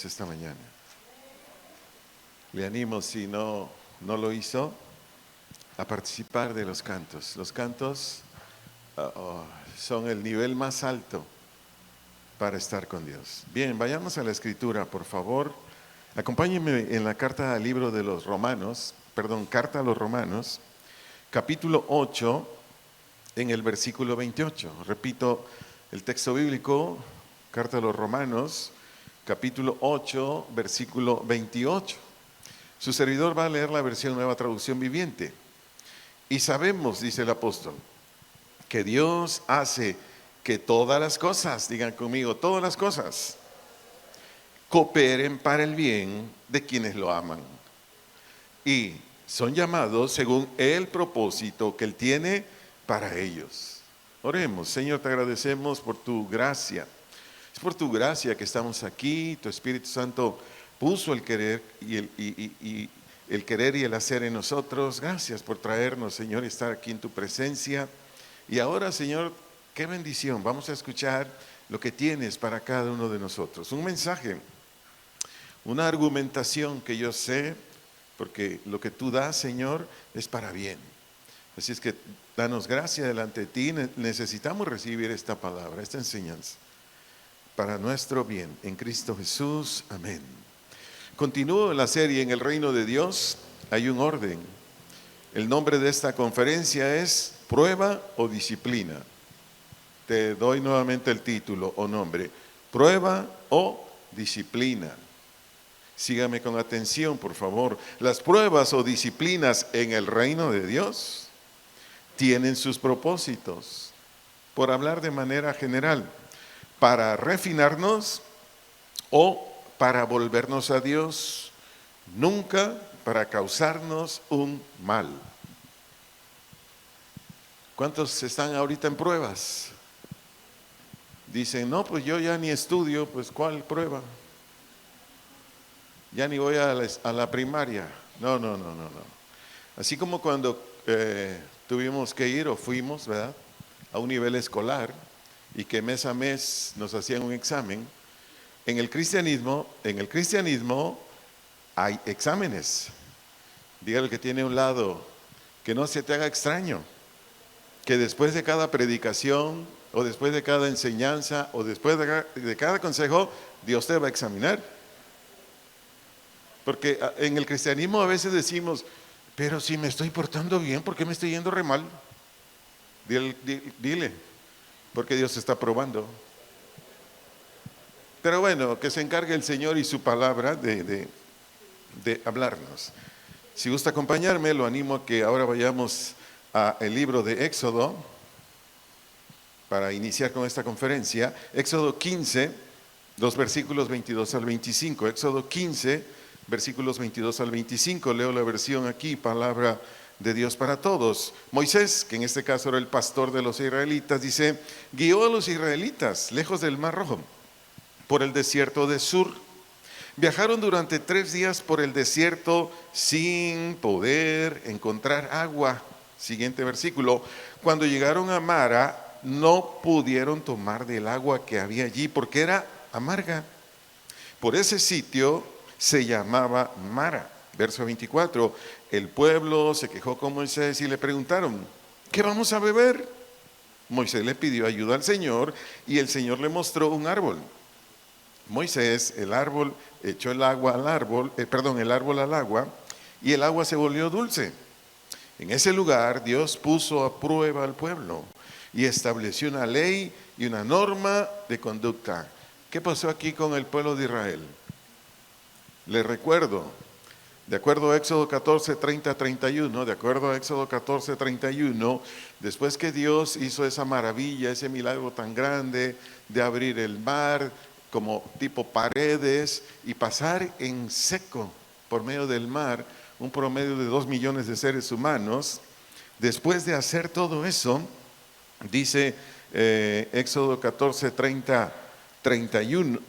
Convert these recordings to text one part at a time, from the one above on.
esta mañana. Le animo, si no lo hizo, a participar de los cantos. Los cantos son el nivel más alto para estar con Dios. Bien, vayamos a la Escritura, por favor. Acompáñenme en la carta al libro de los Romanos, carta a los Romanos, capítulo 8, en el versículo 28. Repito el texto bíblico, carta a los Romanos, capítulo 8, versículo 28. Su servidor va a leer la versión Nueva Traducción Viviente. Y sabemos, dice el apóstol, que Dios hace que todas las cosas, digan conmigo, todas las cosas, cooperen para el bien de quienes lo aman. Y son llamados según el propósito que Él tiene para ellos. Oremos. Señor, te agradecemos por tu gracia. Es por tu gracia que estamos aquí. Tu Espíritu Santo puso el querer y el hacer en nosotros. Gracias por traernos, Señor, estar aquí en tu presencia. Y ahora, Señor, qué bendición. Vamos a escuchar lo que tienes para cada uno de nosotros. Un mensaje, una argumentación que yo sé, porque lo que tú das, Señor, es para bien. Así es que danos gracia delante de ti. Necesitamos recibir esta palabra, esta enseñanza, para nuestro bien. En Cristo Jesús, amén. Continúo la serie en el reino de Dios. Hay un orden. El nombre de esta conferencia es Prueba o Disciplina. Te doy nuevamente el título o nombre. Prueba o Disciplina. Sígame con atención, por favor. Las pruebas o disciplinas en el reino de Dios tienen sus propósitos, por hablar de manera general, para refinarnos o para volvernos a Dios, nunca para causarnos un mal. ¿Cuántos están ahorita en pruebas? Dicen, no, pues yo ya ni estudio, pues ¿cuál prueba? Ya ni voy a la primaria. No. Así como cuando tuvimos que ir o fuimos, ¿verdad?, a un nivel escolar y que mes a mes nos hacían un examen. En el cristianismo hay exámenes. Dígale que tiene a un lado, que no se te haga extraño, que después de cada predicación o después de cada enseñanza o después de cada consejo, Dios te va a examinar. Porque en el cristianismo a veces decimos, pero si me estoy portando bien, ¿por qué me estoy yendo re mal? Dile, porque Dios está probando. Pero bueno, que se encargue el Señor y su palabra de hablarnos. Si gusta acompañarme, lo animo a que ahora vayamos al libro de Éxodo, para iniciar con esta conferencia. Éxodo 15, los versículos 22 al 25. Éxodo 15, versículos 22 al 25. Leo la versión aquí, palabra de Dios para todos. Moisés, que en este caso era el pastor de los israelitas, dice, guió a los israelitas lejos del Mar Rojo, por el desierto de Sur. Viajaron durante 3 días por el desierto sin poder encontrar agua. Siguiente versículo. Cuando llegaron a Mara, no pudieron tomar del agua que había allí porque era amarga. Por ese sitio se llamaba Mara. Verso 24. El pueblo se quejó con Moisés y le preguntaron, ¿qué vamos a beber? Moisés le pidió ayuda al Señor y el Señor le mostró un árbol. Moisés, el árbol, echó el árbol al agua y el agua se volvió dulce. En ese lugar Dios puso a prueba al pueblo y estableció una ley y una norma de conducta. ¿Qué pasó aquí con el pueblo de Israel? Les recuerdo, de acuerdo a Éxodo 14, 30, 31, después que Dios hizo esa maravilla, ese milagro tan grande de abrir el mar como tipo paredes y pasar en seco por medio del mar un promedio de 2 millones de seres humanos, después de hacer todo eso, dice Éxodo 14, 31,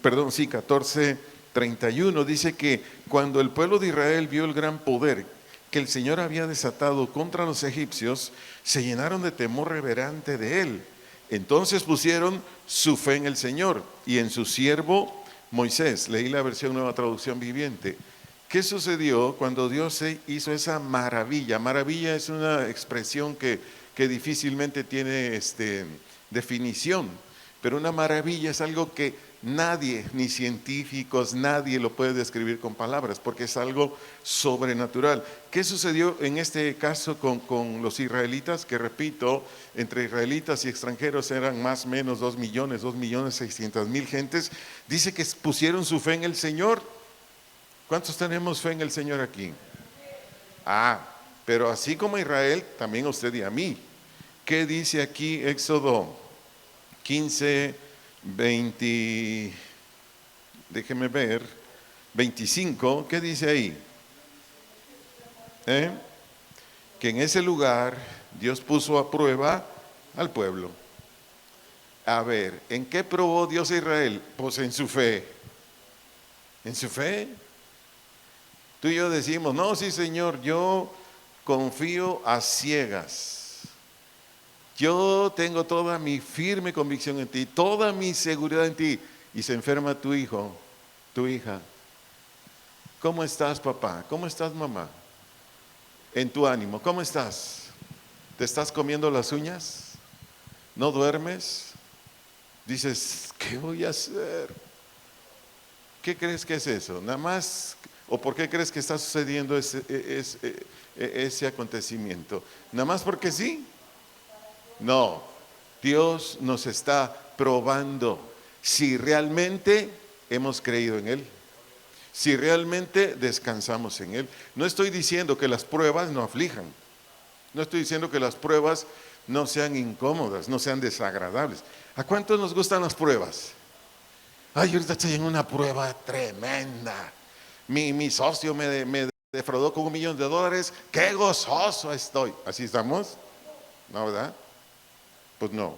dice que cuando el pueblo de Israel vio el gran poder que el Señor había desatado contra los egipcios, se llenaron de temor reverente de él. Entonces pusieron su fe en el Señor y en su siervo Moisés. Leí la versión Nueva Traducción Viviente. ¿Qué sucedió cuando Dios hizo esa maravilla? Maravilla es una expresión que difícilmente tiene definición, pero una maravilla es algo que nadie, ni científicos, nadie lo puede describir con palabras, porque es algo sobrenatural. ¿Qué sucedió en este caso con los israelitas? Que repito, entre israelitas y extranjeros eran más o menos 2.600.000 gentes. Dice que pusieron su fe en el Señor. ¿Cuántos tenemos fe en el Señor aquí? Pero así como Israel, también a usted y a mí. ¿Qué dice aquí Éxodo 15, 20, déjeme ver, 25, ¿qué dice ahí? Que en ese lugar Dios puso a prueba al pueblo. A ver, ¿en qué probó Dios a Israel? Pues en su fe. ¿En su fe? Tú y yo decimos, no, sí Señor, yo confío a ciegas. Yo tengo toda mi firme convicción en ti, toda mi seguridad en ti. Y se enferma tu hijo, tu hija. ¿Cómo estás, papá? ¿Cómo estás, mamá? En tu ánimo, ¿cómo estás? ¿Te estás comiendo las uñas? ¿No duermes? Dices, ¿qué voy a hacer? ¿Qué crees que es eso? Nada más, ¿o por qué crees que está sucediendo ese acontecimiento? ¿Nada más porque sí? No, Dios nos está probando si realmente hemos creído en Él, si realmente descansamos en Él. No estoy diciendo que las pruebas no aflijan, no estoy diciendo que las pruebas no sean incómodas, no sean desagradables. ¿A cuántos nos gustan las pruebas? Ay, ahorita estoy en una prueba tremenda. Mi socio me defraudó con $1.000.000. ¡Qué gozoso estoy! ¿Así estamos? ¿No, verdad? Pues no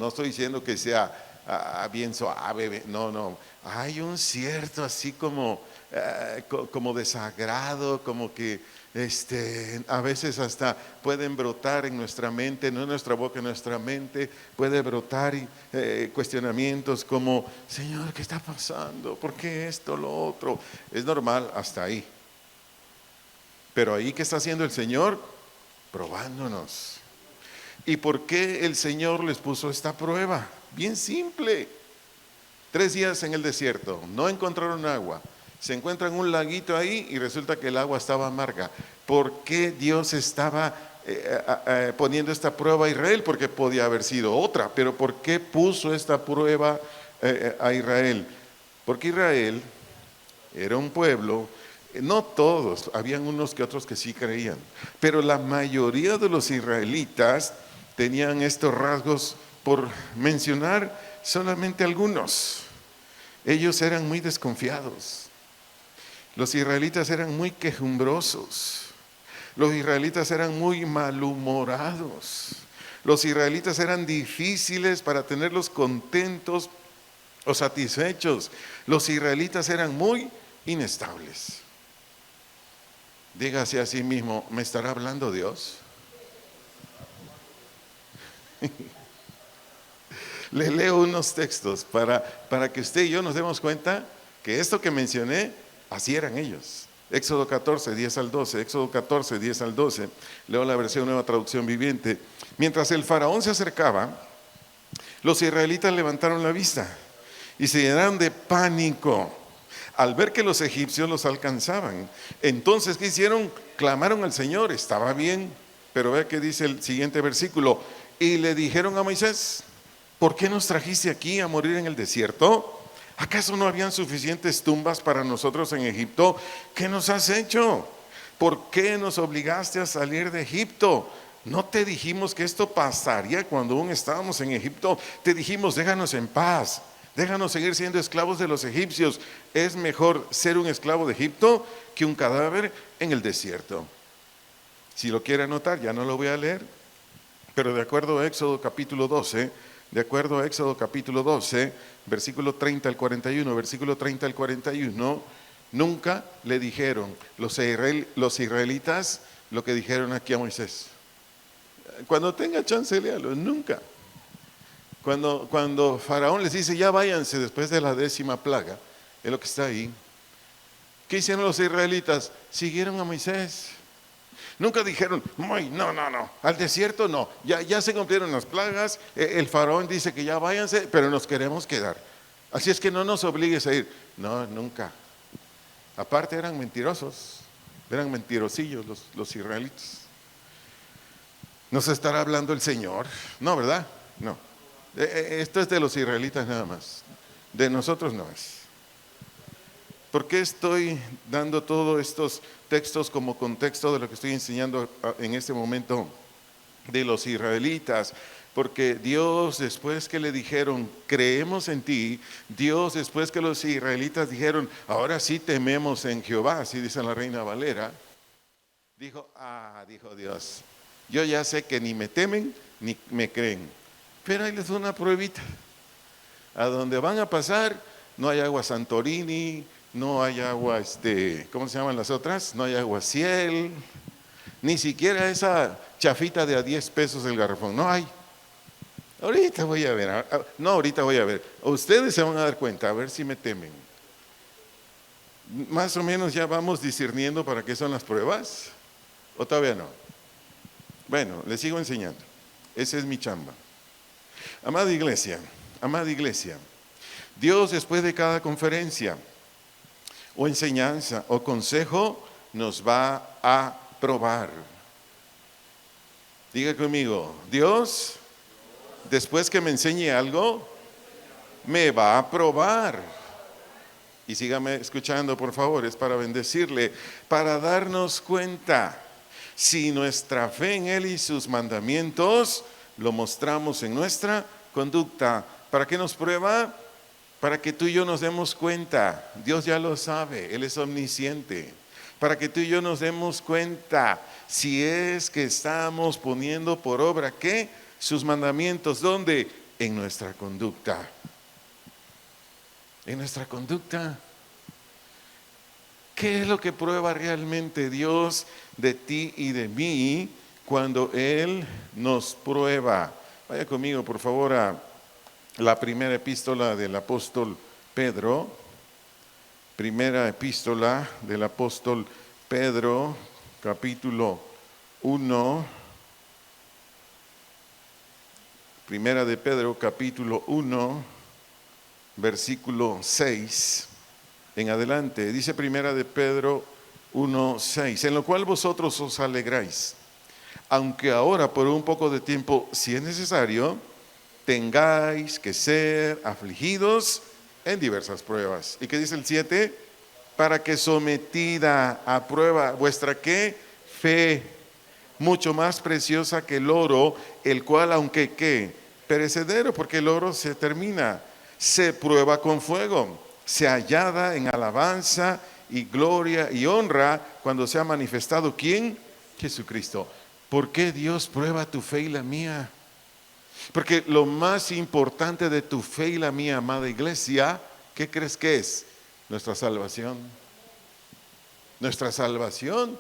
estoy diciendo que sea bien suave, no. Hay un cierto así como desagrado, como que a veces hasta pueden brotar en nuestra mente, no en nuestra boca, en nuestra mente, puede brotar cuestionamientos como, Señor, ¿qué está pasando? ¿Por qué esto, lo otro? Es normal hasta ahí. Pero ahí, ¿qué está haciendo el Señor? Probándonos. ¿Y por qué el Señor les puso esta prueba? Bien simple. 3 días en el desierto, no encontraron agua. Se encuentran un laguito ahí y resulta que el agua estaba amarga. ¿Por qué Dios estaba poniendo esta prueba a Israel? Porque podía haber sido otra, pero ¿por qué puso esta prueba a Israel? Porque Israel era un pueblo, no todos, habían unos que otros que sí creían, pero la mayoría de los israelitas tenían estos rasgos, por mencionar solamente algunos. Ellos eran muy desconfiados. Los israelitas eran muy quejumbrosos. Los israelitas eran muy malhumorados. Los israelitas eran difíciles para tenerlos contentos o satisfechos. Los israelitas eran muy inestables. Dígase a sí mismo, ¿me estará hablando Dios? Le leo unos textos para que usted y yo nos demos cuenta que esto que mencioné, así eran ellos. Éxodo 14, 10 al 12, Éxodo 14, 10 al 12, leo la versión Nueva Traducción Viviente. Mientras el faraón se acercaba, los israelitas levantaron la vista y se llenaron de pánico al ver que los egipcios los alcanzaban. Entonces, ¿qué hicieron? Clamaron al Señor, estaba bien, pero vea que dice el siguiente versículo. Y le dijeron a Moisés, ¿por qué nos trajiste aquí a morir en el desierto? ¿Acaso no habían suficientes tumbas para nosotros en Egipto? ¿Qué nos has hecho? ¿Por qué nos obligaste a salir de Egipto? ¿No te dijimos que esto pasaría cuando aún estábamos en Egipto? Te dijimos, déjanos en paz, déjanos seguir siendo esclavos de los egipcios. Es mejor ser un esclavo de Egipto que un cadáver en el desierto. Si lo quiere anotar, ya no lo voy a leer, pero de acuerdo a Éxodo capítulo 12, versículo 30 al 41, nunca le dijeron los israelitas lo que dijeron aquí a Moisés. Cuando tenga chance, léalo, nunca. Cuando Faraón les dice, ya váyanse después de la 10ª plaga, es lo que está ahí. ¿Qué hicieron los israelitas? Siguieron a Moisés. Nunca dijeron, no, al desierto no, ya se cumplieron las plagas, el faraón dice que ya váyanse, pero nos queremos quedar. Así es que no nos obligues a ir. No, nunca. Aparte eran mentirosos, eran mentirosillos los israelitas. ¿Nos estará hablando el Señor? No, ¿verdad? No. Esto es de los israelitas nada más, de nosotros no es. ¿Por qué estoy dando todos estos textos como contexto de lo que estoy enseñando en este momento de los israelitas? Porque Dios, después que le dijeron, creemos en ti, Dios, después que los israelitas dijeron, ahora sí tememos en Jehová, así dice la Reina Valera, dijo Dios, yo ya sé que ni me temen ni me creen, pero ahí les doy una pruebita. A donde van a pasar, no hay agua Santorini, no hay agua, ¿cómo se llaman las otras? No hay agua Ciel, ni siquiera esa chafita de a 10 pesos el garrafón, no hay. Ahorita voy a ver, ustedes se van a dar cuenta, a ver si me temen. Más o menos ya vamos discerniendo para qué son las pruebas, o todavía no. Bueno, les sigo enseñando, esa es mi chamba. Amada iglesia, Dios después de cada conferencia o enseñanza o consejo nos va a probar. Diga conmigo, Dios, después que me enseñe algo, me va a probar. Y sígame escuchando, por favor, es para bendecirle, para darnos cuenta si nuestra fe en Él y sus mandamientos lo mostramos en nuestra conducta. ¿Para qué nos prueba? Para que tú y yo nos demos cuenta. Dios ya lo sabe, Él es omnisciente. Para que tú y yo nos demos cuenta si es que estamos poniendo por obra, ¿qué? Sus mandamientos. ¿Dónde? En nuestra conducta. En nuestra conducta. ¿Qué es lo que prueba realmente Dios de ti y de mí cuando Él nos prueba? Vaya conmigo, por favor, a la primera epístola del apóstol Pedro. Primera epístola del apóstol Pedro, capítulo 1. Primera de Pedro, capítulo 1, versículo 6 en adelante. Dice Primera de Pedro 1:6, en lo cual vosotros os alegráis, aunque ahora por un poco de tiempo, si es necesario, tengáis que ser afligidos en diversas pruebas. ¿Y qué dice el 7? Para que sometida a prueba vuestra ¿qué? Fe, mucho más preciosa que el oro, el cual aunque ¿qué? Perecedero, porque el oro se termina, se prueba con fuego, se hallada en alabanza y gloria y honra cuando se ha manifestado ¿quién? Jesucristo. ¿Por qué Dios prueba tu fe y la mía? Porque lo más importante de tu fe y la mía, amada iglesia, ¿qué crees que es? Nuestra salvación. Nuestra salvación.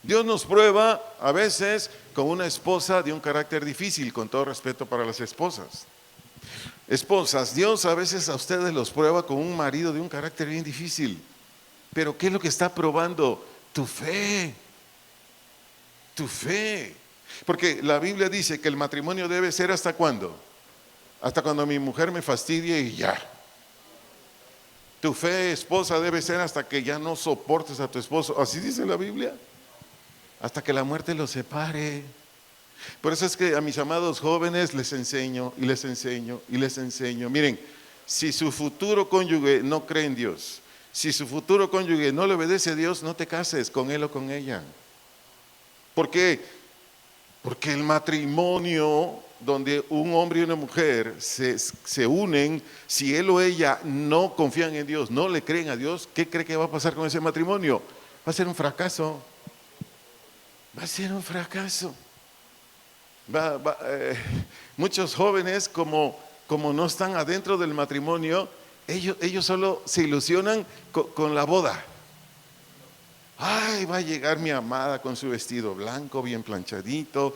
Dios nos prueba a veces con una esposa de un carácter difícil, con todo respeto para las esposas. Esposas, Dios a veces a ustedes los prueba con un marido de un carácter bien difícil. Pero ¿qué es lo que está probando? Tu fe. Tu fe. Porque la Biblia dice que el matrimonio debe ser ¿hasta cuándo? Hasta cuando mi mujer me fastidie y ya. Tu fe, esposa, debe ser hasta que ya no soportes a tu esposo. Así dice la Biblia. Hasta que la muerte los separe. Por eso es que a mis amados jóvenes les enseño y les enseño y les enseño. Miren, si su futuro cónyuge no cree en Dios, si su futuro cónyuge no le obedece a Dios, no te cases con él o con ella. ¿Por qué? Porque el matrimonio donde un hombre y una mujer se unen, si él o ella no confían en Dios, no le creen a Dios, ¿qué cree que va a pasar con ese matrimonio? Va a ser un fracaso. Va a ser un fracaso. Muchos jóvenes como no están adentro del matrimonio, ellos solo se ilusionan con la boda. Ay, va a llegar mi amada con su vestido blanco, bien planchadito,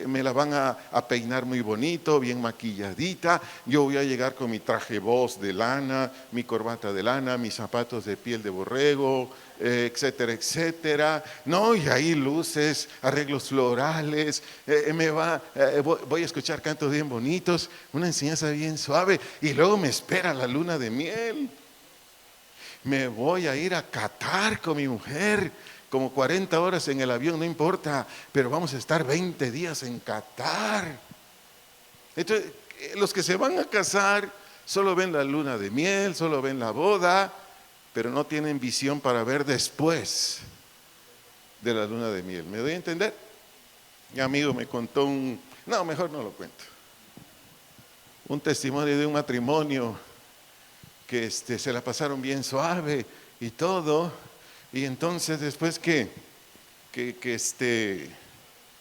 me la van a peinar muy bonito, bien maquilladita. Yo voy a llegar con mi traje boss de lana, mi corbata de lana, mis zapatos de piel de borrego, etcétera, etcétera. No, y ahí luces, arreglos florales, voy a escuchar cantos bien bonitos, una enseñanza bien suave, y luego me espera la luna de miel. Me voy a ir a Qatar con mi mujer, como 40 horas en el avión, no importa, pero vamos a estar 20 días en Qatar. Entonces, los que se van a casar solo ven la luna de miel, solo ven la boda, pero no tienen visión para ver después de la luna de miel. ¿Me doy a entender? Mi amigo me contó no, mejor no lo cuento. Un testimonio de un matrimonio que se la pasaron bien suave y todo, y entonces después que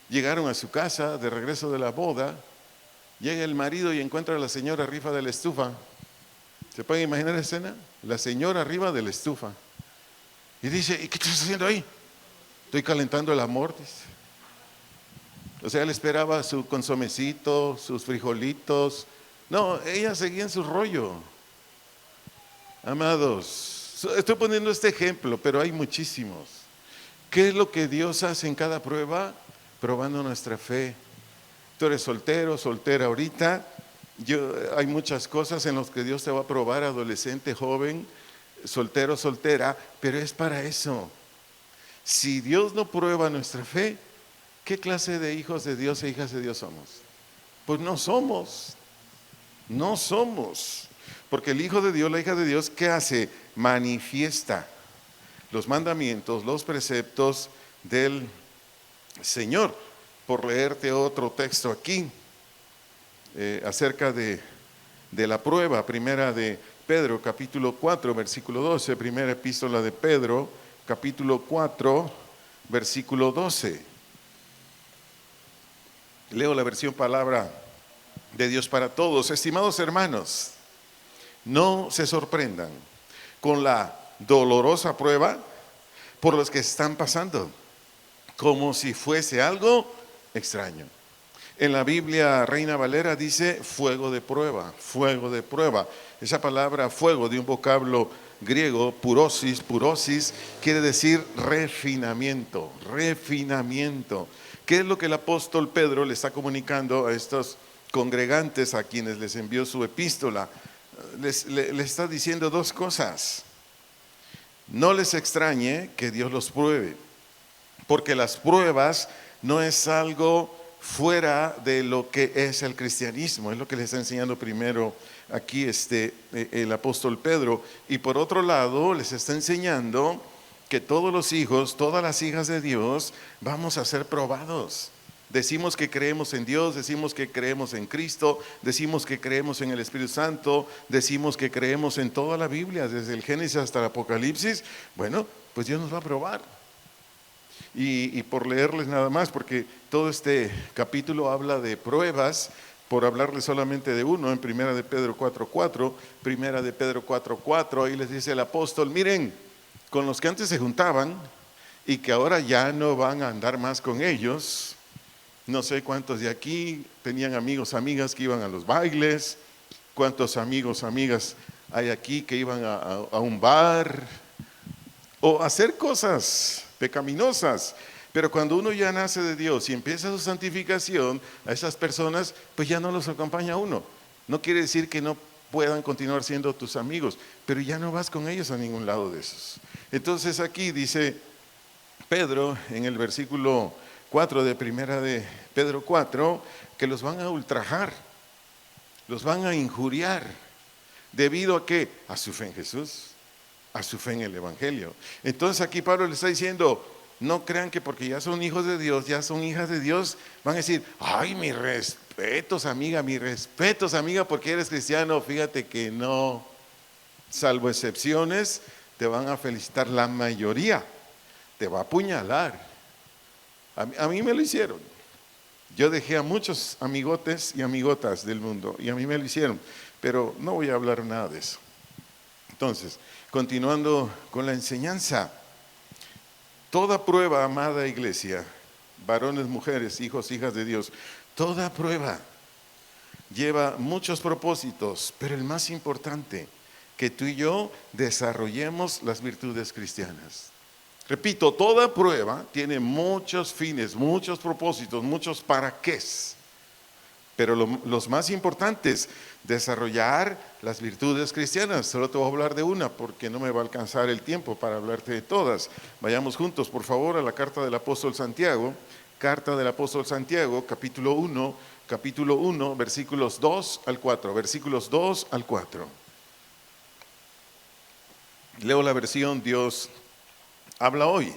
llegaron a su casa de regreso de la boda, llega el marido y encuentra a la señora arriba de la estufa. ¿Se pueden imaginar la escena? La señora arriba de la estufa, y dice: ¿y qué estás haciendo ahí? Estoy calentando el amor, dice. O sea, él esperaba su consomecito, sus frijolitos. No, ella seguía en su rollo. Amados, estoy poniendo este ejemplo, pero hay muchísimos. ¿Qué es lo que Dios hace en cada prueba? Probando nuestra fe. Tú eres soltero, soltera ahorita. Hay muchas cosas en las que Dios te va a probar, adolescente, joven, soltero, soltera, pero es para eso. Si Dios no prueba nuestra fe, ¿qué clase de hijos de Dios e hijas de Dios somos? Pues no somos. No somos. Porque el hijo de Dios, la hija de Dios, ¿qué hace? Manifiesta los mandamientos, los preceptos del Señor. Por leerte otro texto aquí, acerca de la prueba, primera de Pedro, capítulo 4, versículo 12, primera epístola de Pedro, capítulo 4, versículo 12. Leo la versión Palabra de Dios para Todos. Estimados hermanos, no se sorprendan con la dolorosa prueba por los que están pasando, como si fuese algo extraño. En la Biblia Reina Valera dice fuego de prueba, fuego de prueba. Esa palabra fuego, de un vocablo griego, purosis, quiere decir refinamiento, refinamiento. ¿Qué es lo que el apóstol Pedro le está comunicando a estos congregantes a quienes les envió su epístola? Le está diciendo dos cosas. No les extrañe que Dios los pruebe, porque las pruebas no es algo fuera de lo que es el cristianismo. Es lo que les está enseñando primero aquí el apóstol Pedro. Y por otro lado les está enseñando que todos los hijos, todas las hijas de Dios vamos a ser probados. Decimos que creemos en Dios, decimos que creemos en Cristo, decimos que creemos en el Espíritu Santo, decimos que creemos en toda la Biblia, desde el Génesis hasta el Apocalipsis. Bueno, pues Dios nos va a probar. Y por leerles nada más, porque todo este capítulo habla de pruebas, por hablarles solamente de uno, en primera de Pedro 4:4, primera de Pedro 4:4, ahí les dice el apóstol: miren, con los que antes se juntaban y que ahora ya no van a andar más con ellos. No sé cuántos de aquí tenían amigos, amigas que iban a los bailes, cuántos amigos, amigas hay aquí que iban a un bar o a hacer cosas pecaminosas. Pero cuando uno ya nace de Dios y empieza su santificación, a esas personas pues ya no los acompaña uno. No quiere decir que no puedan continuar siendo tus amigos, pero ya no vas con ellos a ningún lado de esos. Entonces aquí dice Pedro en el versículo 4 de primera de Pedro 4, que los van a ultrajar, los van a injuriar. ¿Debido a qué? A su fe en Jesús, a su fe en el Evangelio. Entonces aquí Pablo le está diciendo: no crean que porque ya son hijos de Dios, ya son hijas de Dios, van a decir: ay, mis respetos amiga, porque eres cristiano. Fíjate que no, salvo excepciones, te van a felicitar. La mayoría te va a apuñalar. A mí me lo hicieron. Yo dejé a muchos amigotes y amigotas del mundo, y a mí me lo hicieron, pero no voy a hablar nada de eso. Entonces, continuando con la enseñanza, Toda prueba, amada iglesia, varones, mujeres, hijos, hijas de Dios, toda prueba lleva muchos propósitos, pero el más importante, que tú y yo desarrollemos las virtudes cristianas. Repito, toda prueba tiene muchos fines, muchos propósitos, muchos para qués. Pero los más importantes, desarrollar las virtudes cristianas. Solo te voy a hablar de una porque no me va a alcanzar el tiempo para hablarte de todas. Vayamos juntos, por favor, a la carta del apóstol Santiago. Carta del apóstol Santiago, capítulo 1, versículos 2 al 4. Versículos 2 al 4. Leo la versión Dios habla hoy.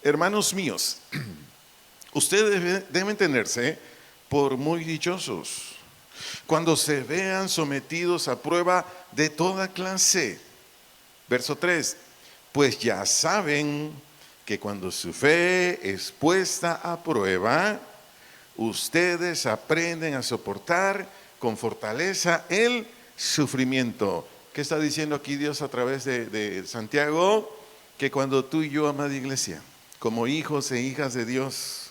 Hermanos míos, ustedes deben tenerse por muy dichosos cuando se vean sometidos a prueba de toda clase. Verso 3, pues ya saben que cuando su fe es puesta a prueba, ustedes aprenden a soportar con fortaleza el sufrimiento. ¿Qué está diciendo aquí Dios a través de Santiago? Que cuando tú y yo, amada iglesia, como hijos e hijas de Dios,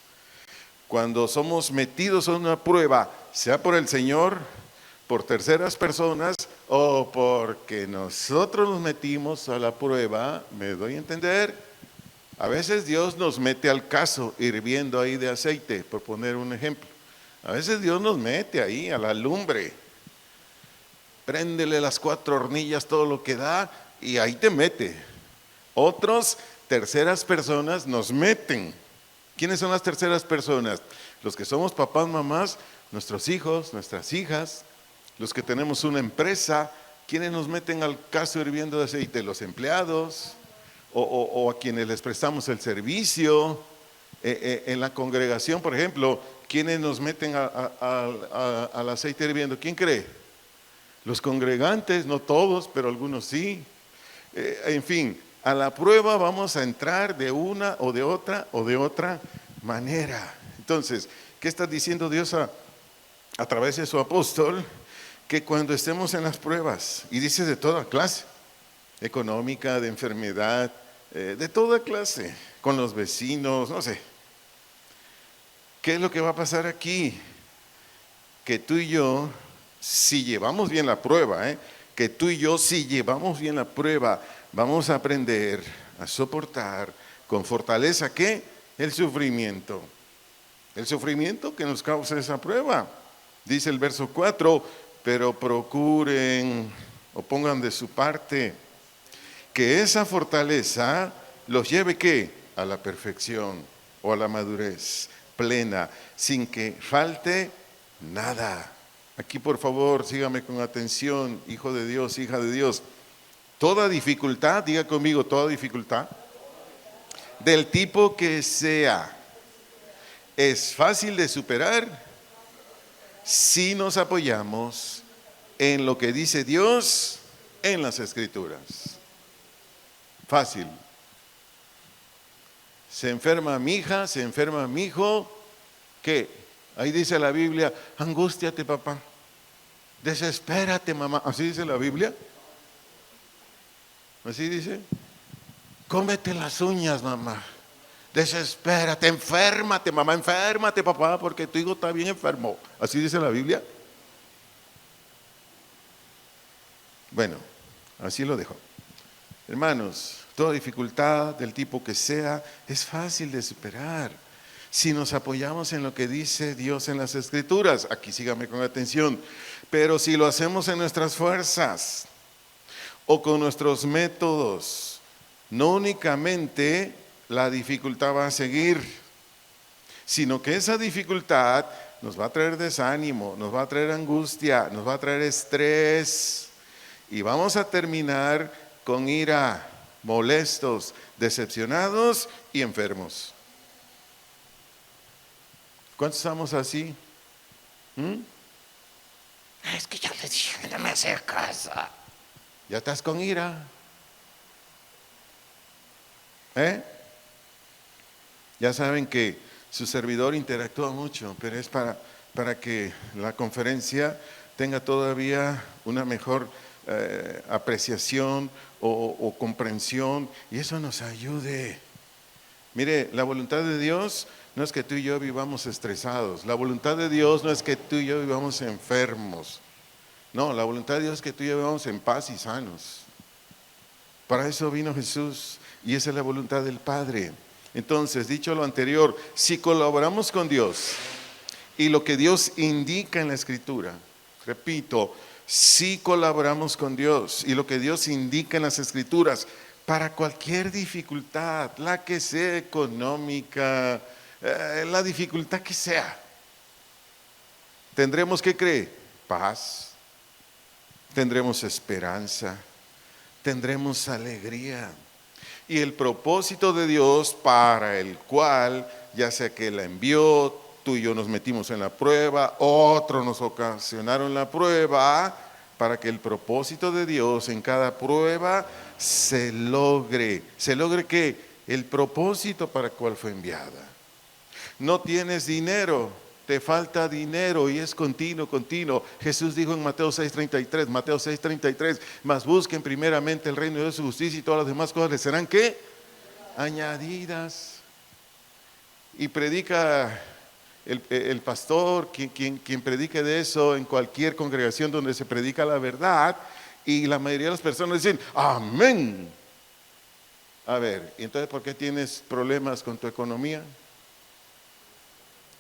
cuando somos metidos en una prueba, sea por el Señor, por terceras personas o porque nosotros nos metimos a la prueba, ¿me doy a entender? A veces Dios nos mete al cazo hirviendo ahí de aceite, por poner un ejemplo. A veces Dios nos mete ahí a la lumbre. Préndele las 4 hornillas, todo lo que da, y ahí te mete. Otros, terceras personas, nos meten. ¿Quiénes son las terceras personas? Los que somos papás, mamás, nuestros hijos, nuestras hijas, los que tenemos una empresa. ¿Quiénes nos meten al cazo hirviendo de aceite? Los empleados o a quienes les prestamos el servicio. En la congregación, por ejemplo, ¿quiénes nos meten al aceite hirviendo? ¿Quién cree? Los congregantes, no todos, pero algunos sí. En fin, a la prueba vamos a entrar de una o de otra manera. Entonces, ¿qué está diciendo Dios a través de su apóstol? Que cuando estemos en las pruebas, y dice de toda clase, económica, de enfermedad, de toda clase, con los vecinos, no sé. ¿Qué es lo que va a pasar aquí? Que tú y yo, si llevamos bien la prueba, que tú y yo, si llevamos bien la prueba, vamos a aprender a soportar con fortaleza, ¿qué? El sufrimiento. El sufrimiento que nos causa esa prueba. Dice el verso 4, pero procuren o pongan de su parte que esa fortaleza los lleve, ¿qué? A la perfección o a la madurez plena, sin que falte nada. Aquí, por favor, sígame con atención, hijo de Dios, hija de Dios. Toda dificultad, diga conmigo, toda dificultad, del tipo que sea, es fácil de superar si nos apoyamos en lo que dice Dios en las Escrituras. Fácil. Se enferma mi hija, se enferma mi hijo, ¿qué? Ahí dice la Biblia, angústiate, papá, desespérate, mamá. ¿Así dice la Biblia? ¿Así dice? Cómete las uñas, mamá, desespérate, enférmate, mamá, enférmate, papá, porque tu hijo está bien enfermo. ¿Así dice la Biblia? Bueno, así lo dejo. Hermanos, toda dificultad del tipo que sea es fácil de superar si nos apoyamos en lo que dice Dios en las Escrituras. Aquí sígame con atención. Pero si lo hacemos en nuestras fuerzas o con nuestros métodos, no únicamente la dificultad va a seguir, sino que esa dificultad nos va a traer desánimo, nos va a traer angustia, nos va a traer estrés y vamos a terminar con ira, molestos, decepcionados y enfermos. ¿Cuántos estamos así? Es que yo le dije que no me hacía caso. Ya estás con ira. Ya saben que su servidor interactúa mucho, pero es para que la conferencia tenga todavía una mejor apreciación o comprensión, y eso nos ayude. Mire, la voluntad de Dios no es que tú y yo vivamos estresados. La voluntad de Dios no es que tú y yo vivamos enfermos. No, la voluntad de Dios es que tú y yo vivamos en paz y sanos. Para eso vino Jesús y esa es la voluntad del Padre. Entonces, dicho lo anterior, si colaboramos con Dios y lo que Dios indica en la Escritura, repito, si colaboramos con Dios y lo que Dios indica en las Escrituras, para cualquier dificultad, la que sea económica, la dificultad que sea, tendremos que creer paz, tendremos esperanza, tendremos alegría. Y el propósito de Dios para el cual, ya sea que la envió, tú y yo nos metimos en la prueba, otros nos ocasionaron la prueba, para que el propósito de Dios en cada prueba se logre. ¿Se logre qué? El propósito para el cual fue enviada. No tienes dinero, te falta dinero y es continuo. Jesús dijo en Mateo 6:33, mas busquen primeramente el reino de Dios, su justicia y todas las demás cosas les serán ¿qué? Añadidas. Y predica el pastor, quien predique de eso en cualquier congregación donde se predica la verdad, y la mayoría de las personas dicen, amén. A ver, entonces ¿por qué tienes problemas con tu economía?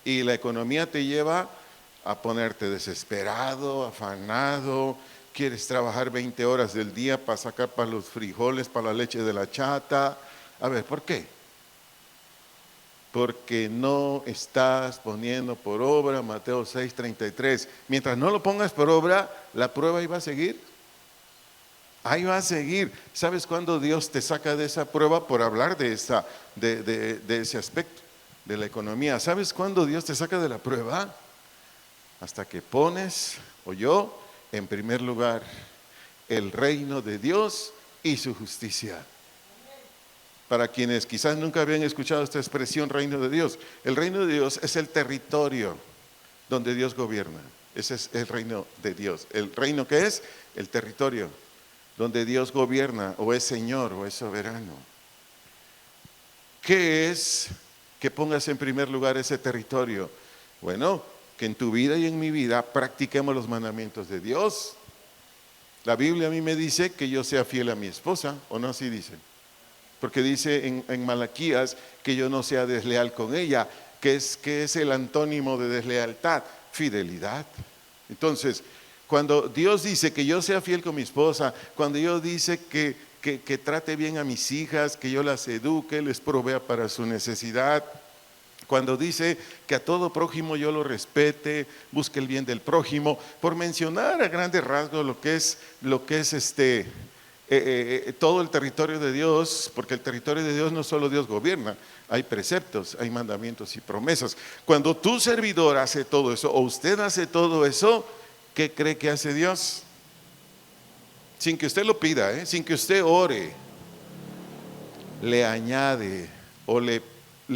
Y la economía te lleva a ponerte desesperado, afanado, quieres trabajar 20 horas del día para sacar para los frijoles, para la leche de la chata. A ver, ¿por qué? Porque no estás poniendo por obra Mateo 6:33. Mientras no lo pongas por obra, la prueba iba a seguir. Ahí va a seguir. ¿Sabes cuándo Dios te saca de esa prueba? Por hablar de ese aspecto de la economía. ¿Sabes cuándo Dios te saca de la prueba? Hasta que pones, o yo, en primer lugar, el reino de Dios y su justicia. Para quienes quizás nunca habían escuchado esta expresión reino de Dios, el reino de Dios es el territorio donde Dios gobierna. Ese es el reino de Dios. ¿El reino qué es? El territorio donde Dios gobierna, o es Señor, o es soberano. ¿Qué es que pongas en primer lugar ese territorio? Bueno, que en tu vida y en mi vida practiquemos los mandamientos de Dios. La Biblia a mí me dice que yo sea fiel a mi esposa, ¿o no así dice? Porque dice en Malaquías que yo no sea desleal con ella, que es el antónimo de deslealtad, fidelidad. Entonces, cuando Dios dice que yo sea fiel con mi esposa, cuando Dios dice que trate bien a mis hijas, que yo las eduque, les provea para su necesidad, cuando dice que a todo prójimo yo lo respete, busque el bien del prójimo, por mencionar a grandes rasgos lo que es todo el territorio de Dios, porque el territorio de Dios no solo Dios gobierna, hay preceptos, hay mandamientos y promesas. Cuando tu servidor hace todo eso, o usted hace todo eso, ¿qué cree que hace Dios? Sin que usted lo pida, sin que usted ore, le añade o le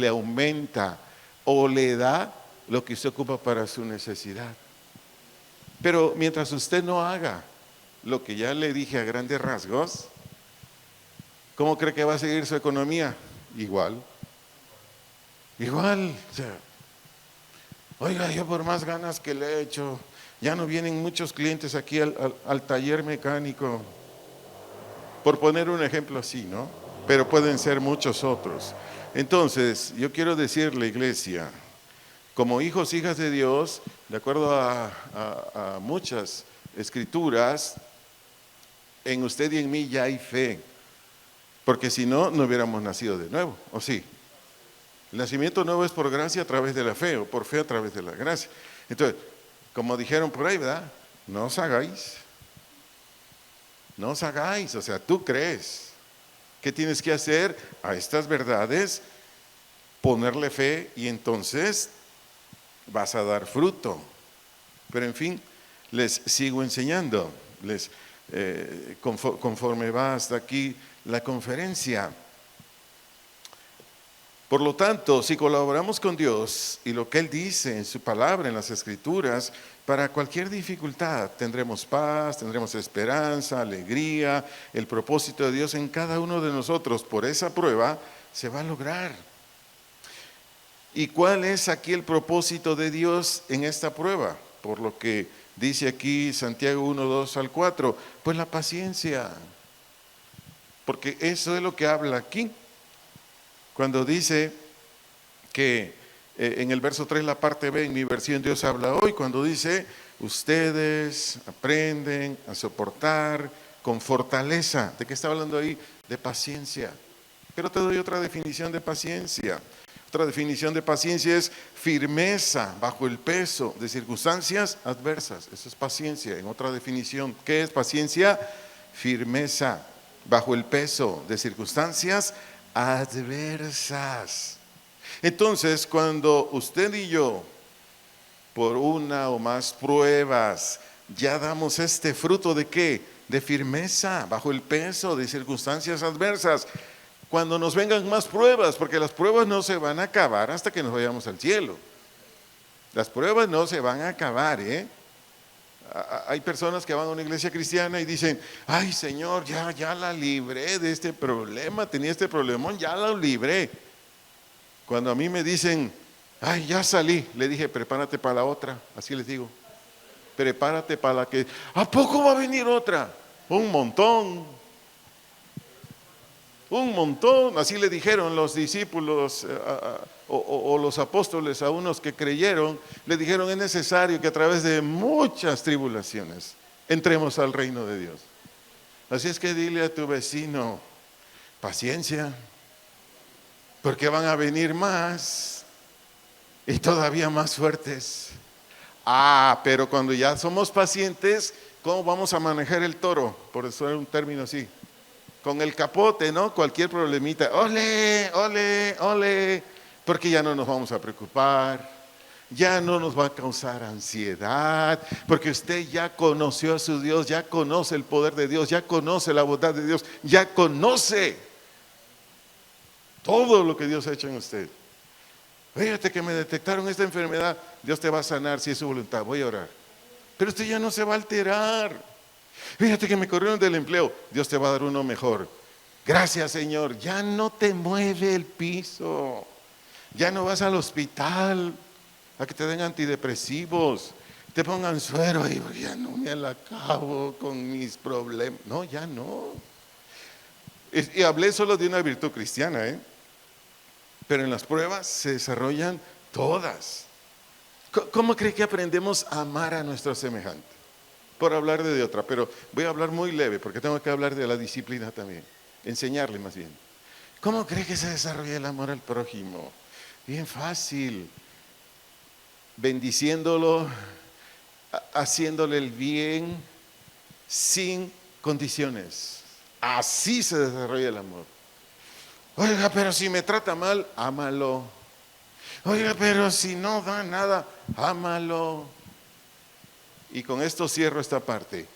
aumenta o le da lo que usted ocupa para su necesidad. Pero mientras usted no haga lo que ya le dije a grandes rasgos, ¿cómo cree que va a seguir su economía? Igual. O sea, oiga, yo por más ganas que le he hecho, ya no vienen muchos clientes aquí al taller mecánico. Por poner un ejemplo así, ¿no? Pero pueden ser muchos otros. Entonces, yo quiero decirle, iglesia, como hijos, hijas de Dios, de acuerdo a muchas escrituras, en usted y en mí ya hay fe. Porque si no, no hubiéramos nacido de nuevo, ¿o sí? El nacimiento nuevo es por gracia a través de la fe, o por fe a través de la gracia. Entonces, como dijeron por ahí, ¿verdad? No os hagáis. No os hagáis, o sea, tú crees. ¿Qué tienes que hacer a estas verdades? Ponerle fe y entonces vas a dar fruto. Pero en fin, les sigo enseñando, conforme va hasta aquí la conferencia. Por lo tanto, si colaboramos con Dios y lo que Él dice en su palabra, en las Escrituras, para cualquier dificultad tendremos paz, tendremos esperanza, alegría. El propósito de Dios en cada uno de nosotros por esa prueba se va a lograr. ¿Y cuál es aquí el propósito de Dios en esta prueba? Por lo que dice aquí Santiago 1, 2 al 4, pues la paciencia. Porque eso es lo que habla aquí. Cuando dice que en el verso 3, la parte B, en mi versión Dios habla hoy, cuando dice, ustedes aprenden a soportar con fortaleza. ¿De qué está hablando ahí? De paciencia. Pero te doy otra definición de paciencia. Otra definición de paciencia es firmeza bajo el peso de circunstancias adversas. Eso es paciencia. En otra definición, ¿qué es paciencia? Firmeza bajo el peso de circunstancias adversas. Entonces, cuando usted y yo, por una o más pruebas, ya damos este fruto ¿de qué? De firmeza bajo el peso de circunstancias adversas. Cuando nos vengan más pruebas, porque las pruebas no se van a acabar hasta que nos vayamos al cielo. Las pruebas no se van a acabar, ¿eh? Hay personas que van a una iglesia cristiana y dicen, ay Señor, ya la libré de este problema, tenía este problemón, ya la libré. Cuando a mí me dicen, ay, ya salí, le dije, prepárate para la otra, así les digo. Prepárate para la que, ¿a poco va a venir otra? Un montón, así le dijeron los discípulos o los apóstoles a unos que creyeron, le dijeron, es necesario que a través de muchas tribulaciones entremos al reino de Dios. Así es que dile a tu vecino, paciencia, porque van a venir más y todavía más fuertes. Pero cuando ya somos pacientes, ¿cómo vamos a manejar el toro? Por eso es un término así. Con el capote, ¿no? Cualquier problemita, ole, ole, ole, porque ya no nos vamos a preocupar, ya no nos va a causar ansiedad, porque usted ya conoció a su Dios, ya conoce el poder de Dios, ya conoce la bondad de Dios, ya conoce todo lo que Dios ha hecho en usted. Fíjate que me detectaron esta enfermedad, Dios te va a sanar si es su voluntad, voy a orar. Pero usted ya no se va a alterar. Fíjate que me corrieron del empleo, Dios te va a dar uno mejor. Gracias Señor, ya no te mueve el piso, ya no vas al hospital a que te den antidepresivos, te pongan suero y ya no me la acabo con mis problemas. No, ya no. Y hablé solo de una virtud cristiana, pero en las pruebas se desarrollan todas. ¿Cómo cree que aprendemos a amar a nuestro semejante? Por hablar de otra, pero voy a hablar muy leve porque tengo que hablar de la disciplina también, enseñarle más bien. ¿Cómo cree que se desarrolla el amor al prójimo? Bien fácil, bendiciéndolo, haciéndole el bien sin condiciones. Así se desarrolla el amor. Oiga, pero si me trata mal, ámalo. Oiga, pero si no da nada, ámalo. Y con esto cierro esta parte.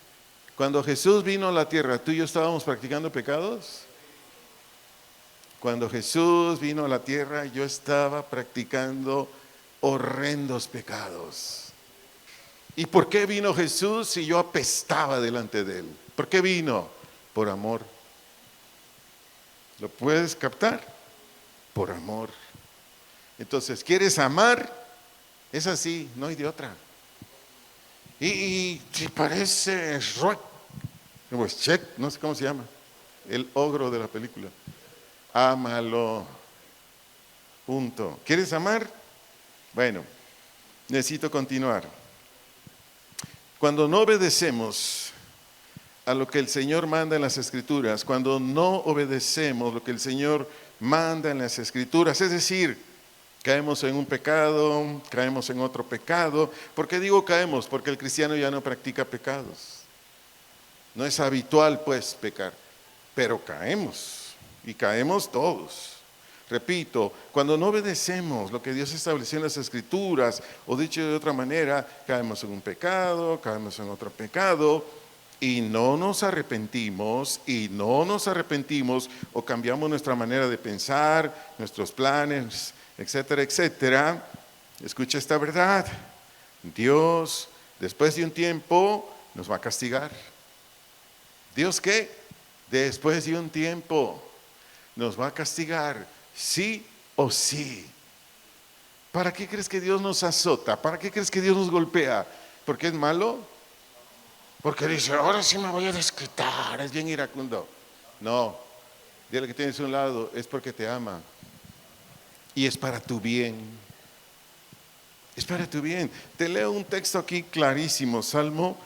Cuando Jesús vino a la tierra, ¿tú y yo estábamos practicando pecados? Cuando Jesús vino a la tierra, yo estaba practicando horrendos pecados. ¿Y por qué vino Jesús si yo apestaba delante de Él? ¿Por qué vino? Por amor. ¿Lo puedes captar? Por amor. Entonces, ¿quieres amar? Es así, no hay de otra. Y si parece Shrek, no sé cómo se llama, el ogro de la película. Ámalo. Punto. ¿Quieres amar? Bueno, necesito continuar. Cuando no obedecemos a lo que el Señor manda en las Escrituras, cuando no obedecemos lo que el Señor manda en las Escrituras, es decir, caemos en un pecado, caemos en otro pecado. ¿Por qué digo caemos? Porque el cristiano ya no practica pecados. No es habitual pues pecar, pero caemos y caemos todos. Repito, cuando no obedecemos lo que Dios estableció en las Escrituras, o dicho de otra manera, caemos en un pecado, caemos en otro pecado, y no nos arrepentimos, o cambiamos nuestra manera de pensar, nuestros planes, etcétera, etcétera. Escucha esta verdad: Dios, después de un tiempo, nos va a castigar. ¿Dios qué? Después de un tiempo nos va a castigar, sí o sí. ¿Para qué crees que Dios nos azota? ¿Para qué crees que Dios nos golpea? ¿Porque es malo? Porque dice, ahora sí me voy a desquitar, es bien iracundo. No, dile que tienes a un lado, es porque te ama. Y es para tu bien. Es para tu bien. Te leo un texto aquí clarísimo, Salmo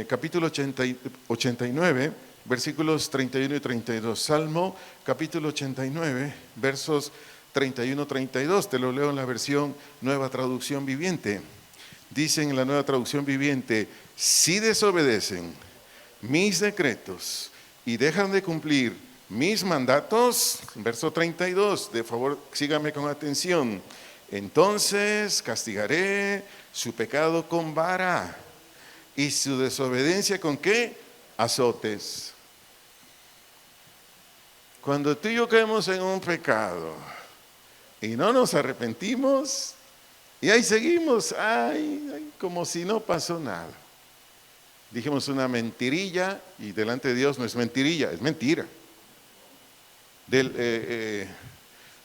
capítulo 89, versículos 31 y 32. Salmo capítulo 89, versos 31 32. Te lo leo en la versión Nueva Traducción Viviente. Dicen en la Nueva Traducción Viviente, si desobedecen mis decretos y dejan de cumplir mis mandatos, verso 32, de favor sígame con atención, entonces castigaré su pecado con vara y su desobediencia con ¿qué? Azotes. Cuando tú y yo caemos en un pecado y no nos arrepentimos, y ahí seguimos, ay, como si no pasó nada. Dijimos una mentirilla y delante de Dios no es mentirilla, es mentira.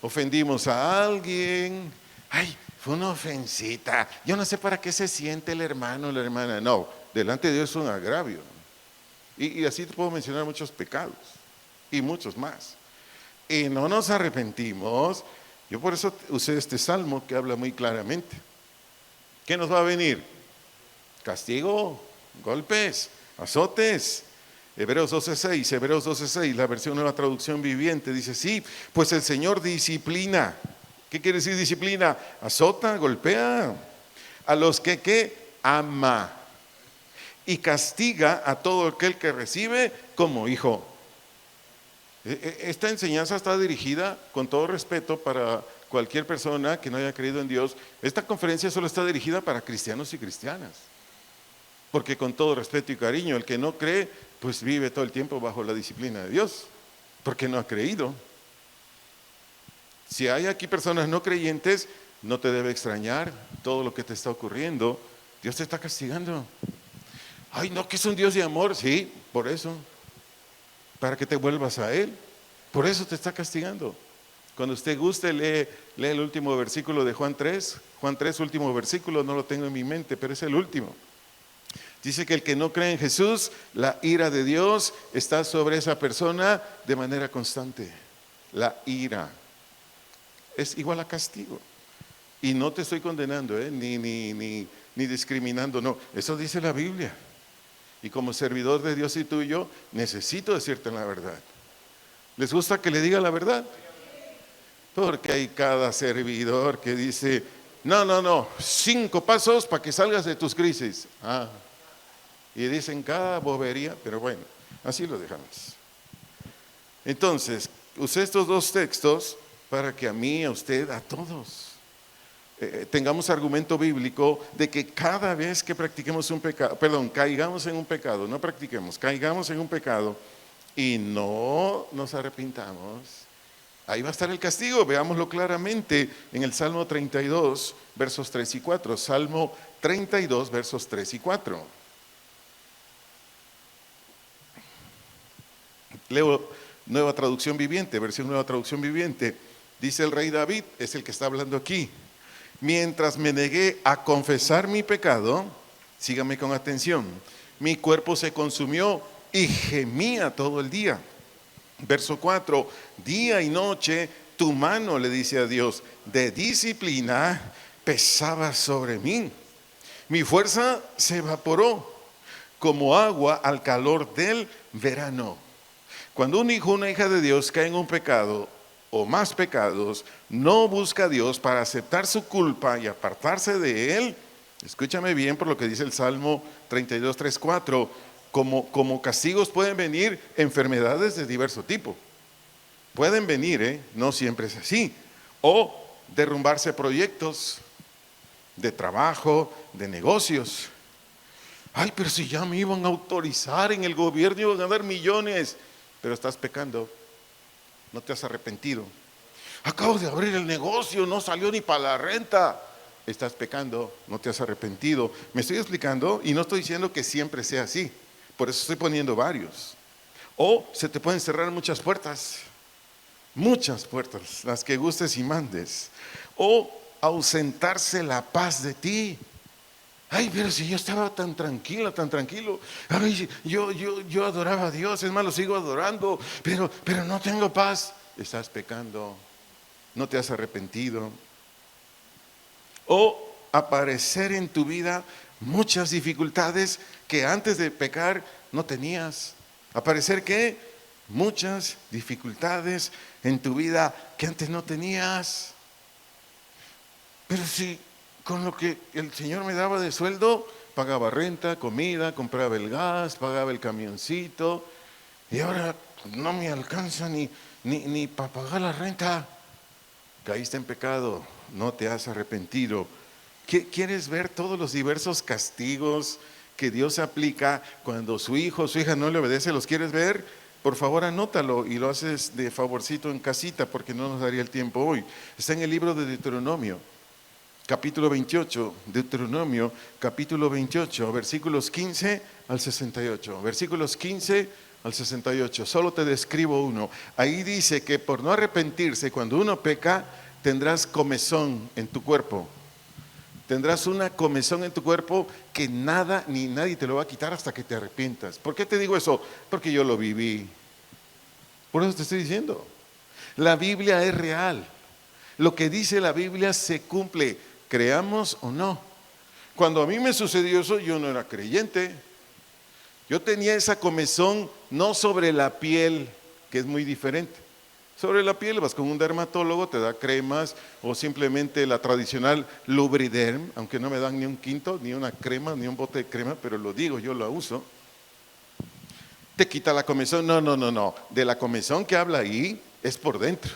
Ofendimos a alguien, ay, fue una ofensita, yo no sé para qué se siente el hermano o la hermana. No, delante de Dios es un agravio. Y así te puedo mencionar muchos pecados y muchos más. Y no nos arrepentimos. Yo por eso usé este salmo que habla muy claramente. ¿Qué nos va a venir? Castigo, golpes, azotes. Hebreos 12:6, la versión Nueva Traducción Viviente dice, sí, pues el Señor disciplina. ¿Qué quiere decir disciplina? Azota, golpea a los que ama y castiga a todo aquel que recibe como hijo. Esta enseñanza está dirigida, con todo respeto, para cualquier persona que no haya creído en Dios. Esta conferencia solo está dirigida para cristianos y cristianas. Porque con todo respeto y cariño, el que no cree, pues vive todo el tiempo bajo la disciplina de Dios, porque no ha creído. Si hay aquí personas no creyentes, no te debe extrañar todo lo que te está ocurriendo. Dios te está castigando. Ay, no, que es un Dios de amor. Sí, por eso. Para que te vuelvas a Él. Por eso te está castigando. Cuando usted guste, lee el último versículo de Juan 3. Juan 3, último versículo, no lo tengo en mi mente, pero es el último. Dice que el que no cree en Jesús, la ira de Dios está sobre esa persona de manera constante. La ira es igual a castigo. Y no te estoy condenando, ni discriminando, no. Eso dice la Biblia. Y como servidor de Dios y tuyo, necesito decirte la verdad. ¿Les gusta que le diga la verdad? Porque hay cada servidor que dice, no, 5 pasos para que salgas de tus crisis. Y dicen cada bobería, pero bueno, así lo dejamos. Entonces, usé estos 2 textos para que a mí, a usted, a todos tengamos argumento bíblico de que cada vez que practiquemos un pecado, caigamos en un pecado, no practiquemos, caigamos en un pecado y no nos arrepintamos, ahí va a estar el castigo. Veámoslo claramente en el Salmo 32, versos 3 y 4. Salmo 32, versos 3 y 4. Leo Nueva Traducción Viviente, versión Nueva Traducción Viviente. Dice el rey David, es el que está hablando aquí. Mientras me negué a confesar mi pecado, sígame con atención, mi cuerpo se consumió y gemía todo el día. Verso 4, día y noche tu mano, le dice a Dios, de disciplina pesaba sobre mí. Mi fuerza se evaporó como agua al calor del verano. Cuando un hijo o una hija de Dios cae en un pecado o más pecados, no busca a Dios para aceptar su culpa y apartarse de él. Escúchame bien por lo que dice el Salmo 32, 3, 4. Como castigos pueden venir enfermedades de diverso tipo. Pueden venir, no siempre es así. O derrumbarse proyectos de trabajo, de negocios. Ay, pero si ya me iban a autorizar en el gobierno, iban a dar millones. Pero estás pecando, no te has arrepentido. Acabo de abrir el negocio, no salió ni para la renta. Estás pecando, no te has arrepentido. Me estoy explicando y no estoy diciendo que siempre sea así. Por eso estoy poniendo varios. O se te pueden cerrar muchas puertas, las que gustes y mandes. O ausentarse la paz de ti. Ay, pero si yo estaba tan tranquila, tan tranquilo. Ay, yo adoraba a Dios, es más, lo sigo adorando, pero no tengo paz. Estás pecando, no te has arrepentido. O aparecer en tu vida muchas dificultades que antes de pecar no tenías. Aparecer ¿qué? Muchas dificultades en tu vida que antes no tenías. Pero si con lo que el Señor me daba de sueldo, pagaba renta, comida, compraba el gas, pagaba el camioncito, y ahora no me alcanza ni para pagar la renta. Caíste en pecado, no te has arrepentido. ¿Quieres ver todos los diversos castigos que Dios aplica cuando su hijo o su hija no le obedece? ¿Los quieres ver? Por favor, anótalo y lo haces de favorcito en casita, porque no nos daría el tiempo hoy. Está en el libro de Deuteronomio, capítulo 28, Deuteronomio, capítulo 28, versículos 15 al 68. Versículos 15 al 68. Solo te describo uno. Ahí dice que por no arrepentirse, cuando uno peca, tendrás comezón en tu cuerpo. Tendrás una comezón en tu cuerpo que nada ni nadie te lo va a quitar hasta que te arrepientas. ¿Por qué te digo eso? Porque yo lo viví. Por eso te estoy diciendo. La Biblia es real. Lo que dice la Biblia se cumple, creamos o no. Cuando a mí me sucedió eso, yo no era creyente. Yo tenía esa comezón no sobre la piel, que es muy diferente. Sobre la piel vas con un dermatólogo, te da cremas o simplemente la tradicional Lubriderm, aunque no me dan ni un quinto, ni una crema, ni un bote de crema, pero lo digo, yo lo uso. Te quita la comezón. No. De la comezón que habla ahí es por dentro.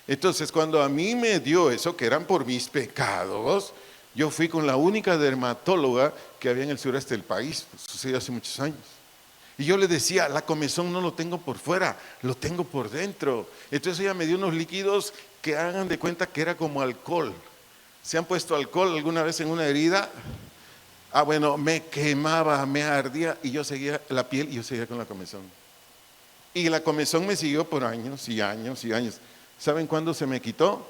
Entonces, cuando a mí me dio eso, que eran por mis pecados, yo fui con la única dermatóloga que había en el sureste del país, sucedió hace muchos años. Y yo le decía, la comezón no lo tengo por fuera, lo tengo por dentro. Entonces ella me dio unos líquidos que hagan de cuenta que era como alcohol. ¿Se han puesto alcohol alguna vez en una herida? Bueno, me quemaba, me ardía y yo seguía la piel y yo seguía con la comezón. Y la comezón me siguió por años y años y años. ¿Saben cuándo se me quitó?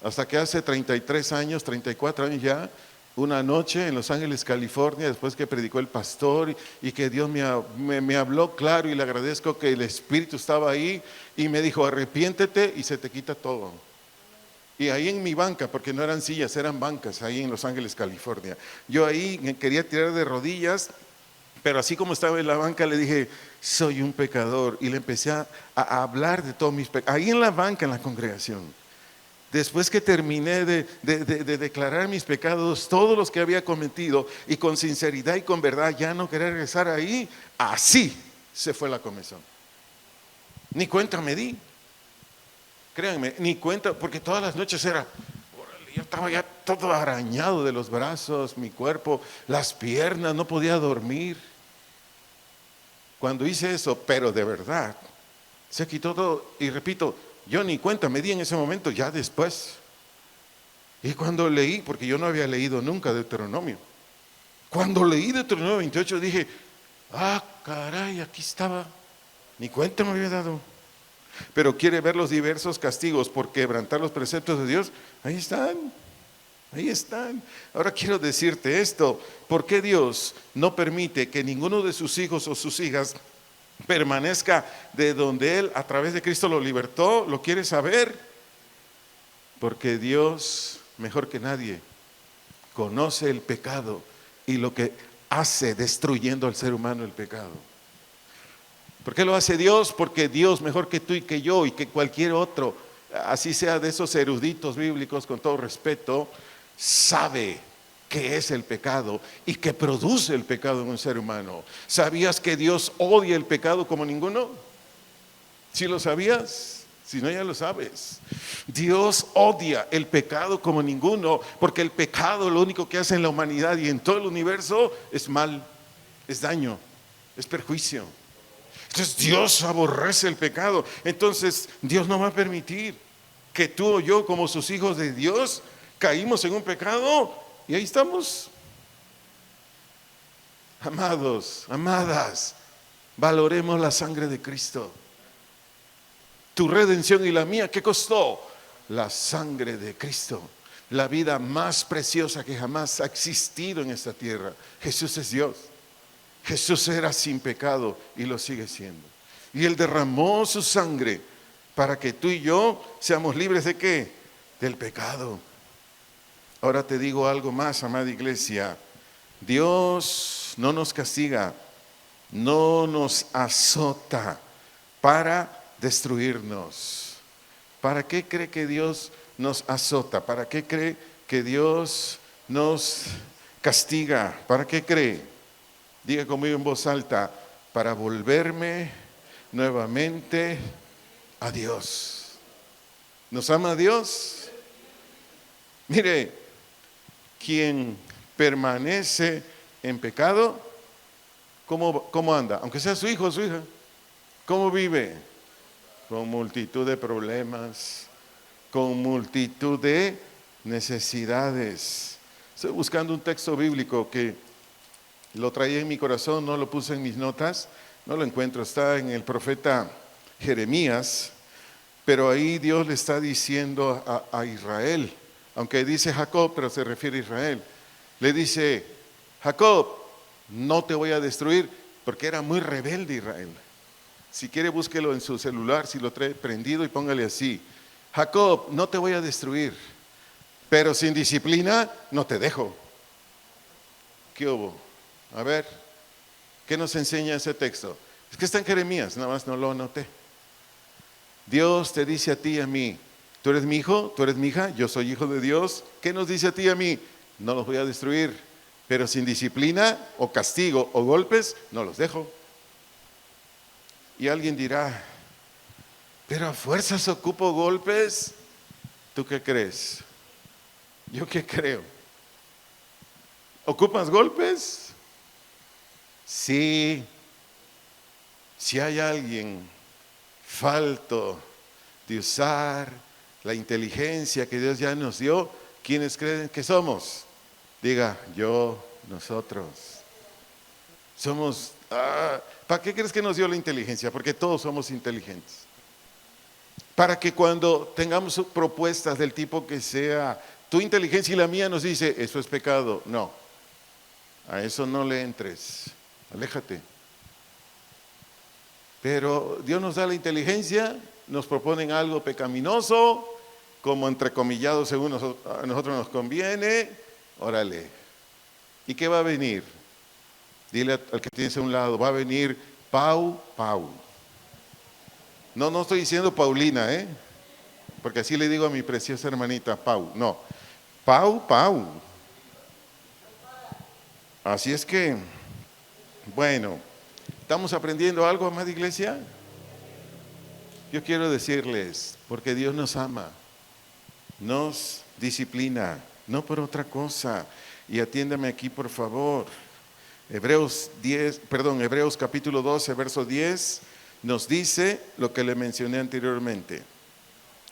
Hasta que hace 33 años, 34 años ya, una noche en Los Ángeles, California, después que predicó el pastor y que Dios me habló claro, y le agradezco que el Espíritu estaba ahí y me dijo, arrepiéntete y se te quita todo. Y ahí en mi banca, porque no eran sillas, eran bancas, ahí en Los Ángeles, California. Yo ahí me quería tirar de rodillas, pero así como estaba en la banca le dije, soy un pecador, y le empecé a hablar de todos mis pecados, ahí en la banca, en la congregación. Después que terminé de declarar mis pecados, todos los que había cometido, y con sinceridad y con verdad ya no quería regresar ahí, así se fue la comezón. Ni cuenta me di. Créanme, ni cuenta, porque todas las noches era, yo estaba ya todo arañado de los brazos, mi cuerpo, las piernas, no podía dormir. Cuando hice eso, pero de verdad, se quitó todo, y repito, yo ni cuenta me di en ese momento, ya después. Y cuando leí, porque yo no había leído nunca Deuteronomio, cuando leí Deuteronomio 28 dije, caray, aquí estaba, ni cuenta me había dado. Pero quiere ver los diversos castigos por quebrantar los preceptos de Dios, ahí están. Ahí están. Ahora quiero decirte esto, ¿por qué Dios no permite que ninguno de sus hijos o sus hijas permanezca de donde Él a través de Cristo lo libertó? ¿Lo quiere saber? Porque Dios, mejor que nadie, conoce el pecado y lo que hace destruyendo al ser humano el pecado. ¿Por qué lo hace Dios? Porque Dios, mejor que tú y que yo y que cualquier otro, así sea de esos eruditos bíblicos, con todo respeto, sabe qué es el pecado y que produce el pecado en un ser humano. ¿Sabías que Dios odia el pecado como ninguno? ¿Sí lo sabías? Si no, ya lo sabes. Dios odia el pecado como ninguno, porque el pecado lo único que hace en la humanidad y en todo el universo es mal, es daño, es perjuicio. Entonces Dios aborrece el pecado. Entonces Dios no va a permitir que tú o yo, como sus hijos de Dios, caímos en un pecado y ahí estamos. Amados, amadas, valoremos la sangre de Cristo. Tu redención y la mía, ¿qué costó? la sangre de Cristo, la vida más preciosa que jamás ha existido en esta tierra. Jesús es Dios. Jesús era sin pecado y lo sigue siendo. Y Él derramó su sangre para que tú y yo seamos libres ¿de qué? Del pecado. Ahora te digo algo más, amada iglesia. Dios no nos castiga, no nos azota para destruirnos. ¿Para qué cree que Dios nos azota? ¿Para qué cree que Dios nos castiga? ¿Para qué cree? Diga conmigo en voz alta: para volverme nuevamente a Dios. ¿Nos ama Dios? Mire, quien permanece en pecado, ¿cómo anda? Aunque sea su hijo o su hija, ¿cómo vive? Con multitud de problemas, con multitud de necesidades. Estoy buscando un texto bíblico que lo traía en mi corazón, no lo puse en mis notas, no lo encuentro, está en el profeta Jeremías, pero ahí Dios le está diciendo a Israel, aunque dice Jacob, pero se refiere a Israel, le dice: Jacob, no te voy a destruir, porque era muy rebelde Israel. Si quiere, búsquelo en su celular, si lo trae prendido, y póngale así: Jacob, no te voy a destruir, pero sin disciplina no te dejo. ¿Qué hubo? A ver, ¿qué nos enseña ese texto? Es que está en Jeremías, nada más no lo anoté. Dios te dice a ti y a mí: tú eres mi hijo, tú eres mi hija, yo soy hijo de Dios. ¿Qué nos dice a ti y a mí? No los voy a destruir, pero sin disciplina o castigo o golpes no los dejo. Y alguien dirá: pero a fuerzas ocupo golpes. ¿Tú qué crees? ¿Yo qué creo? ¿Ocupas golpes? Sí. Si hay alguien falto de usar la inteligencia que Dios ya nos dio, ¿quiénes creen que somos? Diga: yo, nosotros. Somos, ¿para qué crees que nos dio la inteligencia? Porque todos somos inteligentes. Para que cuando tengamos propuestas del tipo que sea, tu inteligencia y la mía nos dice, eso es pecado. No, a eso no le entres, aléjate. Pero Dios nos da la inteligencia, nos proponen algo pecaminoso, como entrecomillado según a nosotros nos conviene, órale. ¿Y qué va a venir? Dile al que tienes a un lado, va a venir Pau. No estoy diciendo Paulina, porque así le digo a mi preciosa hermanita Pau. No, Pau. Así es que, bueno, ¿estamos aprendiendo algo, amada iglesia? Yo quiero decirles, porque Dios nos ama, nos disciplina, no por otra cosa. Y atiéndame aquí, por favor. Hebreos capítulo 12, verso 10, nos dice lo que le mencioné anteriormente,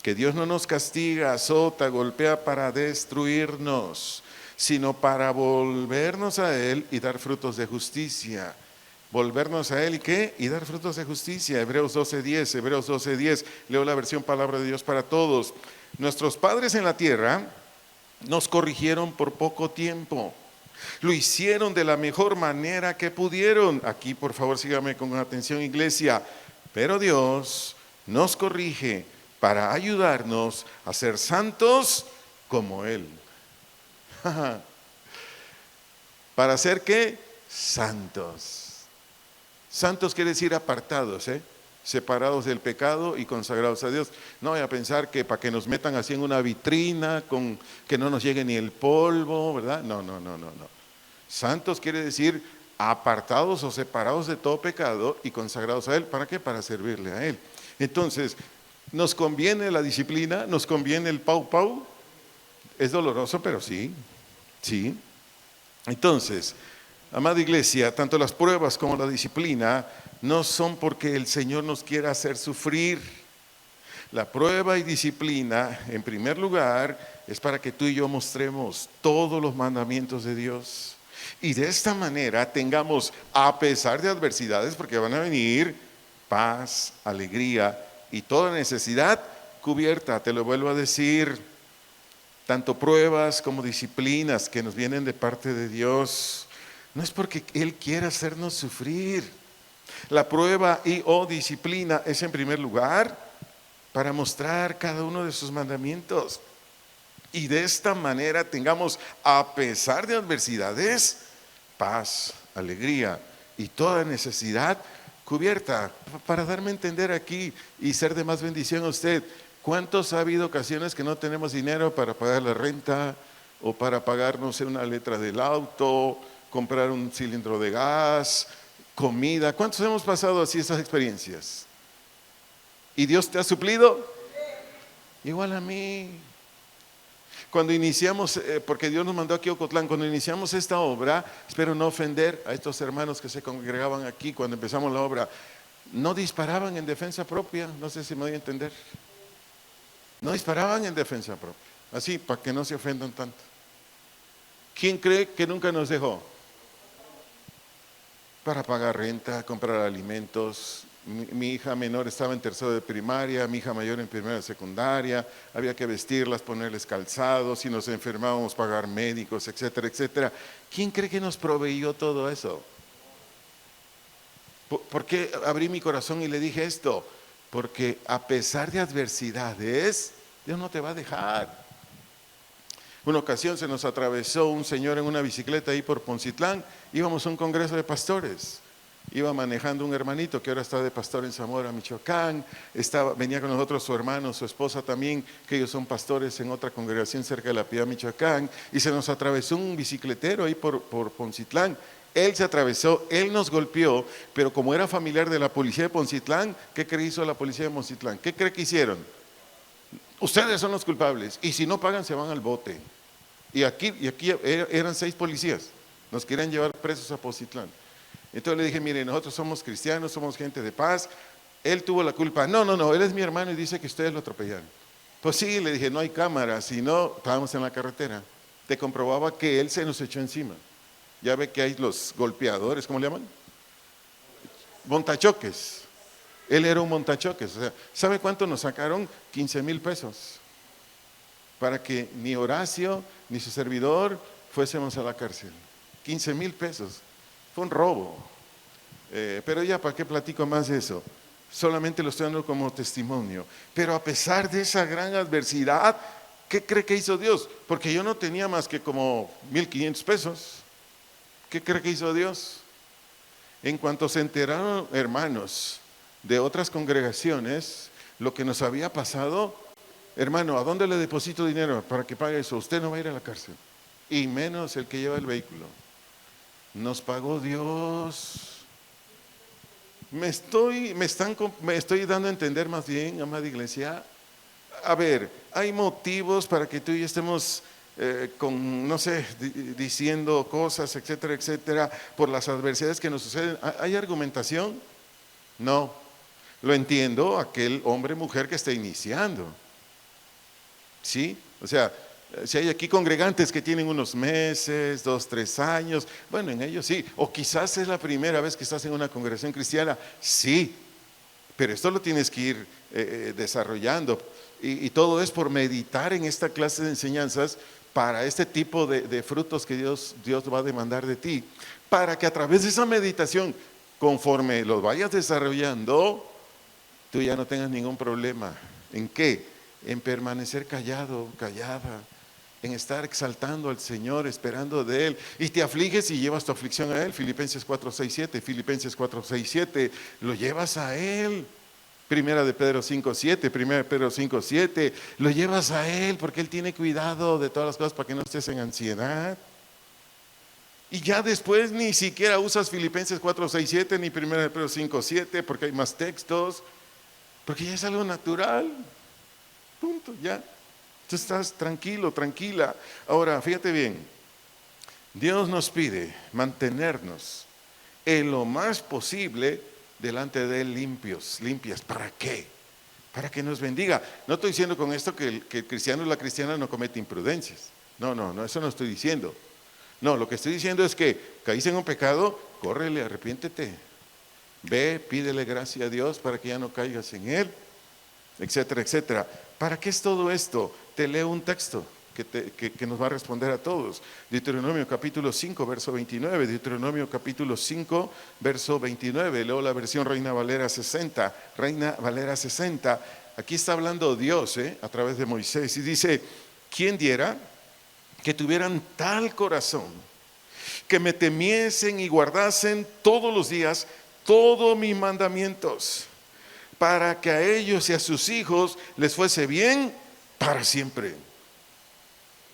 que Dios no nos castiga, azota, golpea para destruirnos, sino para volvernos a Él y dar frutos de justicia. Volvernos a Él, ¿y qué? Y dar frutos de justicia. Hebreos 12:10, leo la versión Palabra de Dios para Todos. Nuestros padres en la tierra nos corrigieron por poco tiempo. Lo hicieron de la mejor manera que pudieron. Aquí, por favor, sígame con atención, iglesia. Pero Dios nos corrige para ayudarnos a ser santos como Él. ¿Para ser qué? Santos. Santos quiere decir apartados, separados del pecado y consagrados a Dios. No voy a pensar que para que nos metan así en una vitrina, con que no nos llegue ni el polvo, ¿verdad? No. Santos quiere decir apartados o separados de todo pecado y consagrados a Él. ¿Para qué? Para servirle a Él. Entonces, ¿nos conviene la disciplina? ¿Nos conviene el pau? Es doloroso, pero sí. Entonces, amada iglesia, tanto las pruebas como la disciplina no son porque el Señor nos quiera hacer sufrir. La prueba y disciplina, en primer lugar, es para que tú y yo mostremos todos los mandamientos de Dios. Y de esta manera tengamos, a pesar de adversidades, porque van a venir, paz, alegría y toda necesidad cubierta. Te lo vuelvo a decir, tanto pruebas como disciplinas que nos vienen de parte de Dios, no es porque Él quiera hacernos sufrir. La prueba y o disciplina es en primer lugar para mostrar cada uno de sus mandamientos. Y de esta manera tengamos, a pesar de adversidades, paz, alegría y toda necesidad cubierta. Para darme a entender aquí y ser de más bendición a usted, ¿cuántos ha habido ocasiones que no tenemos dinero para pagar la renta o para pagar, no sé, una letra del auto, comprar un cilindro de gas, comida? ¿Cuántos hemos pasado así esas experiencias? ¿Y Dios te ha suplido? Igual a mí. Cuando iniciamos, porque Dios nos mandó aquí a Ocotlán, cuando iniciamos esta obra, espero no ofender a estos hermanos que se congregaban aquí cuando empezamos la obra, no disparaban en defensa propia, no sé si me voy a entender. No disparaban en defensa propia, así para que no se ofendan tanto. ¿Quién cree que nunca nos dejó? Para pagar renta, comprar alimentos. Mi hija menor estaba en tercero de primaria, mi hija mayor en primera de secundaria, había que vestirlas, ponerles calzados, si nos enfermábamos pagar médicos, etcétera, etcétera. ¿Quién cree que nos proveyó todo eso? ¿Por qué abrí mi corazón y le dije esto? Porque a pesar de adversidades, Dios no te va a dejar. Una ocasión se nos atravesó un señor en una bicicleta ahí por Poncitlán, íbamos a un congreso de pastores, iba manejando un hermanito que ahora está de pastor en Zamora, Michoacán, venía con nosotros su hermano, su esposa también, que ellos son pastores en otra congregación cerca de La Piedad, Michoacán, y se nos atravesó un bicicletero ahí por Poncitlán. Él se atravesó, él nos golpeó, pero como era familiar de la policía de Poncitlán, ¿qué cree que hizo la policía de Poncitlán? ¿Qué cree que hicieron? Ustedes son los culpables, y si no pagan se van al bote. Y aquí eran 6 policías, nos querían llevar presos a Poncitlán. Entonces le dije, mire, nosotros somos cristianos, somos gente de paz, él tuvo la culpa. No, él es mi hermano y dice que ustedes lo atropellaron. Pues sí, le dije, no hay cámaras, si no, estábamos en la carretera. Te comprobaba que él se nos echó encima. Ya ve que hay los golpeadores, ¿cómo le llaman? Montachoques. Él era un montachoques. O sea, ¿sabe cuánto nos sacaron? 15,000 pesos. Para que ni Horacio ni su servidor fuésemos a la cárcel. 15,000 pesos. Fue un robo. Pero ya, ¿para qué platico más de eso? Solamente lo estoy dando como testimonio. Pero a pesar de esa gran adversidad, ¿qué cree que hizo Dios? Porque yo no tenía más que como 1,500 pesos. ¿Qué cree que hizo Dios? En cuanto se enteraron, hermanos, de otras congregaciones, lo que nos había pasado, hermano, ¿a dónde le deposito dinero para que pague eso? Usted no va a ir a la cárcel, y menos el que lleva el vehículo. Nos pagó Dios. Me estoy dando a entender más bien, amada iglesia. A ver, hay motivos para que tú y yo estemos no sé, diciendo cosas, etcétera, etcétera, por las adversidades que nos suceden. ¿Hay argumentación? No. Lo entiendo, aquel hombre, mujer que está iniciando. ¿Sí? O sea, si hay aquí congregantes que tienen unos meses, 2, 3 años, bueno, en ellos sí. O quizás es la primera vez que estás en una congregación cristiana, sí. Pero esto lo tienes que ir desarrollando. Y todo es por meditar en esta clase de enseñanzas para este tipo de frutos que Dios va a demandar de ti. Para que a través de esa meditación, conforme los vayas desarrollando, tú ya no tengas ningún problema. ¿En qué? En permanecer callado, callada, en estar exaltando al Señor, esperando de Él, y te afliges y llevas tu aflicción a Él. Filipenses 4:6-7, lo llevas a Él. Primera de Pedro 5:7, lo llevas a Él porque Él tiene cuidado de todas las cosas para que no estés en ansiedad. Y ya después ni siquiera usas Filipenses 4:6-7 ni Primera de Pedro 5:7 porque hay más textos, porque ya es algo natural. Punto, ya. Tú estás tranquilo, tranquila. Ahora, fíjate bien, Dios nos pide mantenernos en lo más posible delante de Él limpias. ¿Para qué? Para que nos bendiga. No estoy diciendo con esto que el cristiano o la cristiana no comete imprudencias. No, eso no estoy diciendo. No, lo que estoy diciendo es que caíste en un pecado, córrele, arrepiéntete. Ve, pídele gracia a Dios para que ya no caigas en él. etcétera, etcétera. ¿Para qué es todo esto? Te leo un texto que nos va a responder a todos. Deuteronomio capítulo 5, verso 29. Deuteronomio capítulo 5, verso 29. Leo la versión Reina Valera 60. Reina Valera 60. Aquí está hablando Dios, a través de Moisés. Y dice, ¿quién diera que tuvieran tal corazón, que me temiesen y guardasen todos los días todos mis mandamientos, para que a ellos y a sus hijos les fuese bien para siempre?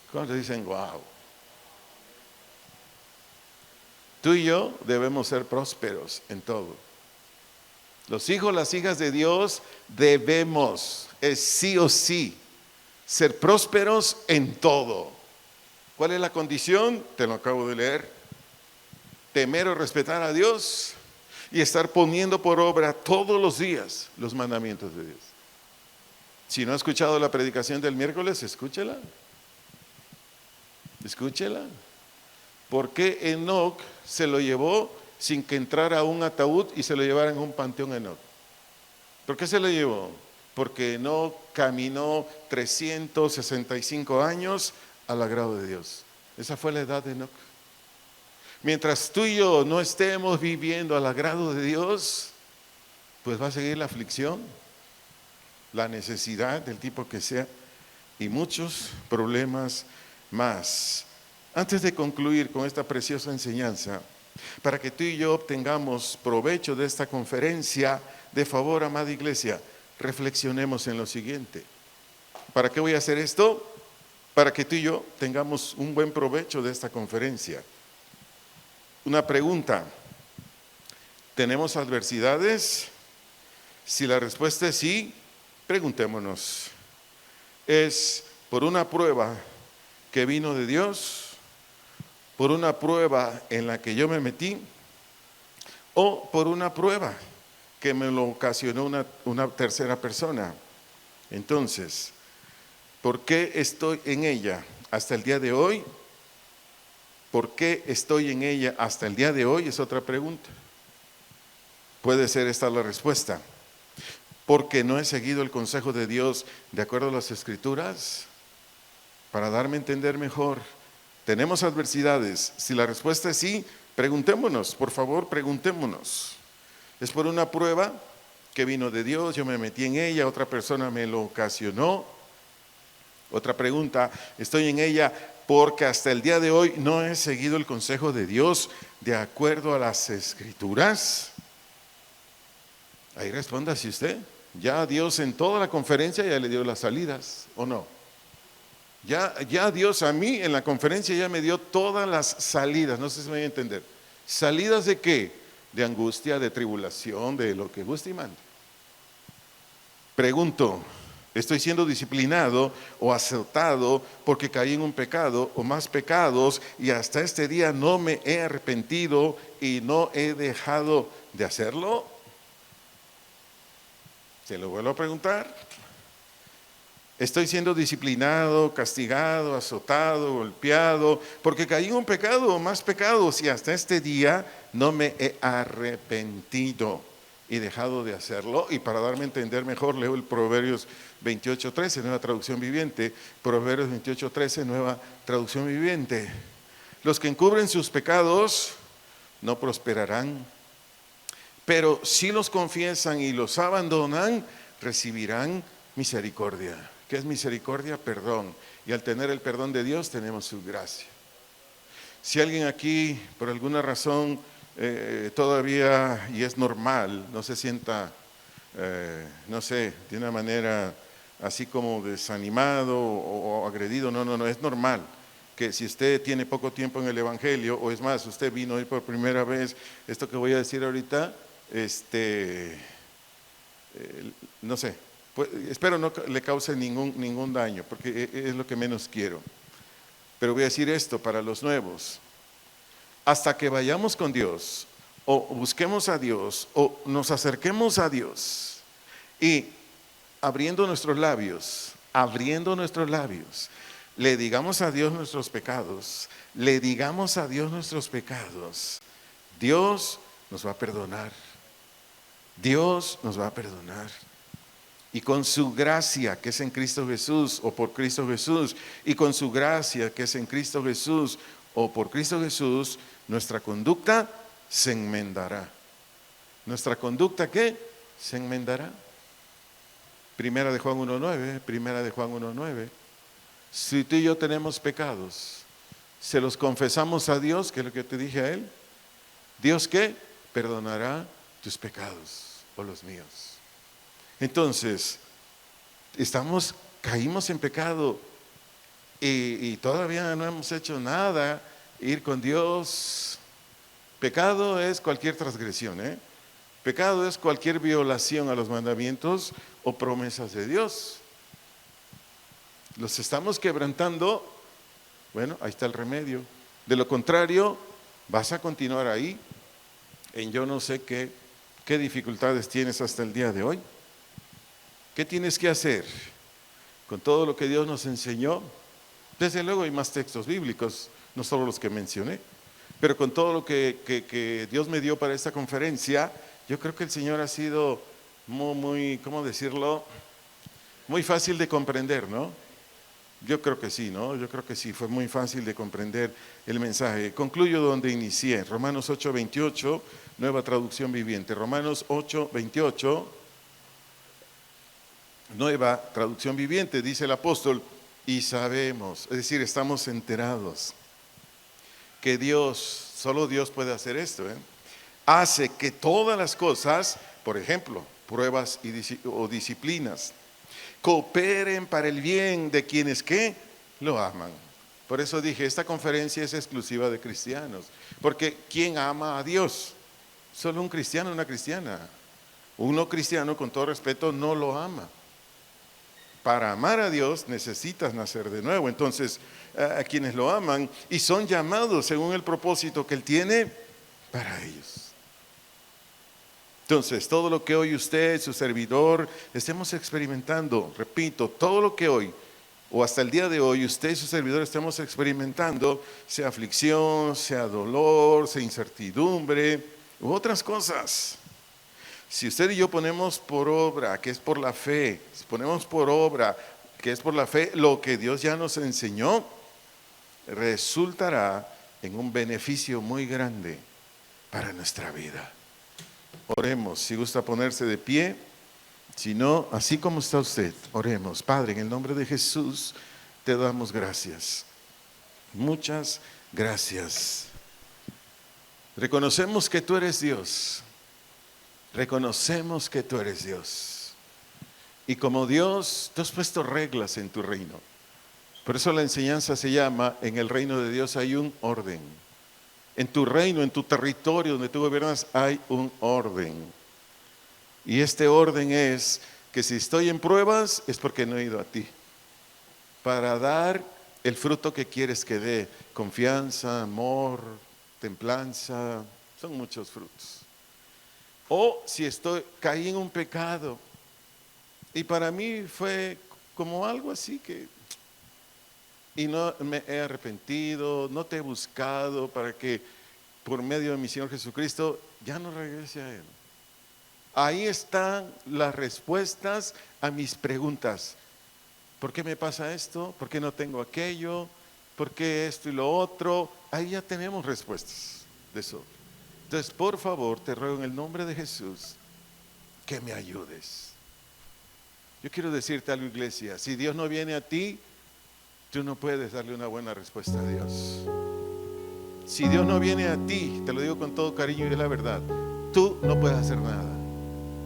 ¿Cuántos dicen, wow? Tú y yo debemos ser prósperos en todo. Los hijos, las hijas de Dios debemos, es sí o sí, ser prósperos en todo. ¿Cuál es la condición? Te lo acabo de leer. Temer o respetar a Dios y estar poniendo por obra todos los días los mandamientos de Dios. Si no ha escuchado la predicación del miércoles, escúchela. Escúchela. ¿Por qué Enoc se lo llevó sin que entrara a un ataúd y se lo llevaran a un panteón Enoc? ¿Por qué se lo llevó? Porque Enoc caminó 365 años al agrado de Dios. Esa fue la edad de Enoc. Mientras tú y yo no estemos viviendo al agrado de Dios, pues va a seguir la aflicción, la necesidad del tipo que sea y muchos problemas más. Antes de concluir con esta preciosa enseñanza, para que tú y yo obtengamos provecho de esta conferencia, de favor, amada iglesia, reflexionemos en lo siguiente. ¿Para qué voy a hacer esto? Para que tú y yo tengamos un buen provecho de esta conferencia. Una pregunta: ¿tenemos adversidades? Si la respuesta es sí, preguntémonos. ¿Es por una prueba que vino de Dios? ¿Por una prueba en la que yo me metí? ¿O por una prueba que me lo ocasionó una tercera persona? Entonces, ¿por qué estoy en ella hasta el día de hoy? ¿Por qué estoy en ella hasta el día de hoy? Es otra pregunta. Puede ser esta la respuesta. Porque no he seguido el consejo de Dios de acuerdo a las Escrituras. Para darme a entender mejor, ¿tenemos adversidades? Si la respuesta es sí, preguntémonos, por favor, preguntémonos. ¿Es por una prueba que vino de Dios? Yo me metí en ella, otra persona me lo ocasionó. Otra pregunta: ¿estoy en ella porque hasta el día de hoy no he seguido el consejo de Dios de acuerdo a las Escrituras? Ahí respóndase usted. Ya Dios en toda la conferencia ya le dio las salidas, ¿o no? Ya Dios a mí en la conferencia ya me dio todas las salidas. No sé si me voy a entender. ¿Salidas de qué? De angustia, de tribulación, de lo que guste y mande. Pregunto: ¿estoy siendo disciplinado o azotado porque caí en un pecado o más pecados y hasta este día no me he arrepentido y no he dejado de hacerlo? Se lo vuelvo a preguntar. ¿Estoy siendo disciplinado, castigado, azotado, golpeado porque caí en un pecado o más pecados y hasta este día no me he arrepentido y dejado de hacerlo? Y para darme a entender mejor, leo el Proverbios 28:13, nueva traducción viviente. Proverbios 28:13, nueva traducción viviente. Los que encubren sus pecados no prosperarán, pero si los confiesan y los abandonan, recibirán misericordia. ¿Qué es misericordia? Perdón. Y al tener el perdón de Dios tenemos su gracia. Si alguien aquí por alguna razón todavía, y es normal, no se sienta, no sé, de una manera así como desanimado o agredido, no, es normal que si usted tiene poco tiempo en el Evangelio, o es más, usted vino hoy por primera vez, esto que voy a decir ahorita, no sé, pues, espero no le cause ningún daño, porque es lo que menos quiero. Pero voy a decir esto para los nuevos: hasta que vayamos con Dios, o busquemos a Dios, o nos acerquemos a Dios, y abriendo nuestros labios, le digamos a Dios nuestros pecados, Dios nos va a perdonar. Dios nos va a perdonar. Y con su gracia que es en Cristo Jesús o por Cristo Jesús, y con su gracia que es en Cristo Jesús o por Cristo Jesús, nuestra conducta se enmendará. ¿Nuestra conducta qué? Se enmendará. Primera de Juan 1:9, Primera de Juan 1:9. Si tú y yo tenemos pecados, se los confesamos a Dios, que es lo que te dije a él. ¿Dios qué? Perdonará tus pecados o los míos. Entonces, caímos en pecado y todavía no hemos hecho nada. Ir con Dios, pecado es cualquier transgresión, Pecado es cualquier violación a los mandamientos o promesas de Dios. Los estamos quebrantando, bueno, ahí está el remedio. De lo contrario, vas a continuar ahí en yo no sé qué dificultades tienes hasta el día de hoy. ¿Qué tienes que hacer? Con todo lo que Dios nos enseñó, desde luego hay más textos bíblicos, no solo los que mencioné, pero con todo lo que Dios me dio para esta conferencia, yo creo que el Señor ha sido muy, ¿cómo decirlo? Muy fácil de comprender, ¿no? Yo creo que sí, ¿no? Yo creo que sí, fue muy fácil de comprender el mensaje. Concluyo donde inicié, Romanos 8:28, nueva traducción viviente. Romanos 8:28, nueva traducción viviente, dice el apóstol, y sabemos, es decir, estamos enterados que Dios, solo Dios puede hacer esto, hace que todas las cosas, por ejemplo, pruebas o disciplinas, cooperen para el bien de quienes ¿qué? Lo aman. Por eso dije, esta conferencia es exclusiva de cristianos, porque ¿quién ama a Dios? Solo un cristiano, una cristiana. Uno cristiano, con todo respeto, no lo ama. Para amar a Dios necesitas nacer de nuevo. Entonces, a quienes lo aman y son llamados según el propósito que Él tiene para ellos. Entonces, todo lo que hoy usted, su servidor, estemos experimentando, repito, todo lo que hoy, o hasta el día de hoy, usted y su servidor estemos experimentando, sea aflicción, sea dolor, sea incertidumbre, u otras cosas. Si usted y yo ponemos por obra, que es por la fe, si ponemos por obra, que es por la fe, lo que Dios ya nos enseñó, resultará en un beneficio muy grande para nuestra vida. Oremos, si gusta ponerse de pie, si no, así como está usted, oremos. Padre, en el nombre de Jesús, te damos gracias. Muchas gracias. Reconocemos que tú eres Dios. Reconocemos que tú eres Dios. Y como Dios, tú has puesto reglas en tu reino. Por eso la enseñanza se llama, en el reino de Dios hay un orden. En tu reino, en tu territorio donde tú gobiernas, hay un orden. Y este orden es que si estoy en pruebas, es porque no he ido a ti. Para dar el fruto que quieres que dé. Confianza, amor, templanza, son muchos frutos. O si caí en un pecado. Y para mí fue como algo así y no me he arrepentido, no te he buscado para que por medio de mi Señor Jesucristo ya no regrese a Él. Ahí están las respuestas a mis preguntas. ¿Por qué me pasa esto? ¿Por qué no tengo aquello? ¿Por qué esto y lo otro? Ahí ya tenemos respuestas de eso. Entonces, por favor, te ruego en el nombre de Jesús que me ayudes. Yo quiero decirte algo, iglesia, si Dios no viene a ti, tú no puedes darle una buena respuesta a Dios. Si Dios no viene a ti, te lo digo con todo cariño y es la verdad, tú no puedes hacer nada.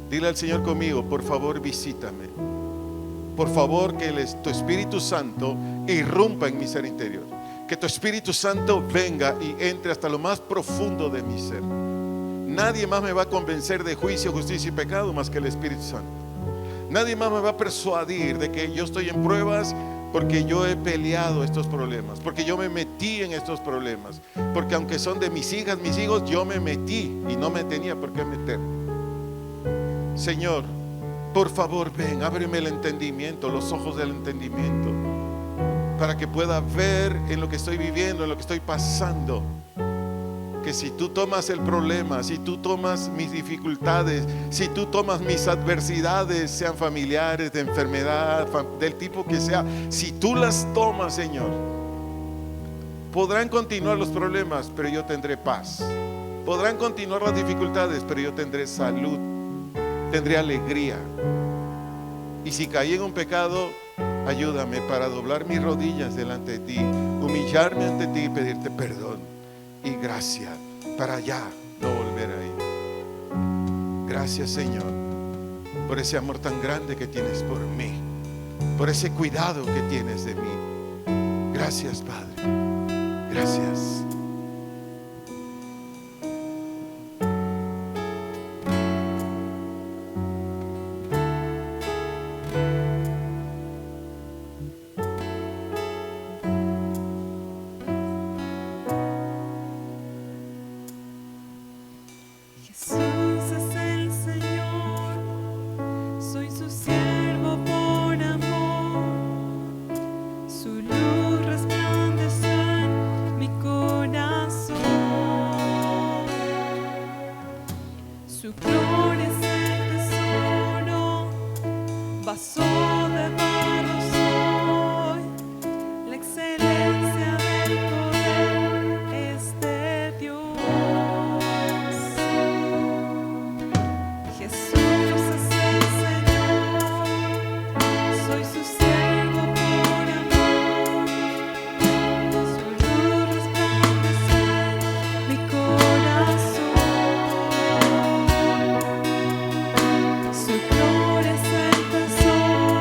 Dile al Señor conmigo, por favor visítame. Por favor que tu Espíritu Santo irrumpa en mi ser interior. Que tu Espíritu Santo venga y entre hasta lo más profundo de mi ser. Nadie más me va a convencer de juicio, justicia y pecado más que el Espíritu Santo. Nadie más me va a persuadir de que yo estoy en pruebas porque yo he peleado estos problemas, porque yo me metí en estos problemas, porque aunque son de mis hijas, mis hijos, yo me metí y no me tenía por qué meter. Señor, por favor ven, ábreme el entendimiento, los ojos del entendimiento, para que pueda ver en lo que estoy viviendo, en lo que estoy pasando, que si tú tomas el problema, si tú tomas mis dificultades, si tú tomas mis adversidades, sean familiares, de enfermedad, del tipo que sea, si tú las tomas, Señor, podrán continuar los problemas, pero yo tendré paz. Podrán continuar las dificultades, pero yo tendré salud, tendré alegría. Y si caí en un pecado, ayúdame para doblar mis rodillas delante de ti, humillarme ante ti y pedirte perdón y gracia para ya no volver ahí. Gracias, Señor, por ese amor tan grande que tienes por mí, por ese cuidado que tienes de mí. Gracias, Padre. Gracias. Jesús es el Señor, soy su siervo por amor, su luz resplandeció en mi corazón, su gloria es el tesoro, vaso de barro soy, la excelencia del poder es de Dios. Jesús es el Señor, soy su siervo por amor, su luz resplandece en mi corazón, su gloria es el tesoro,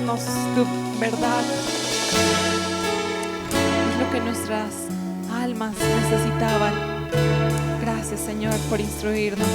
mostrarnos tu verdad. Es lo que nuestras almas necesitaban. Gracias, Señor, por instruirnos.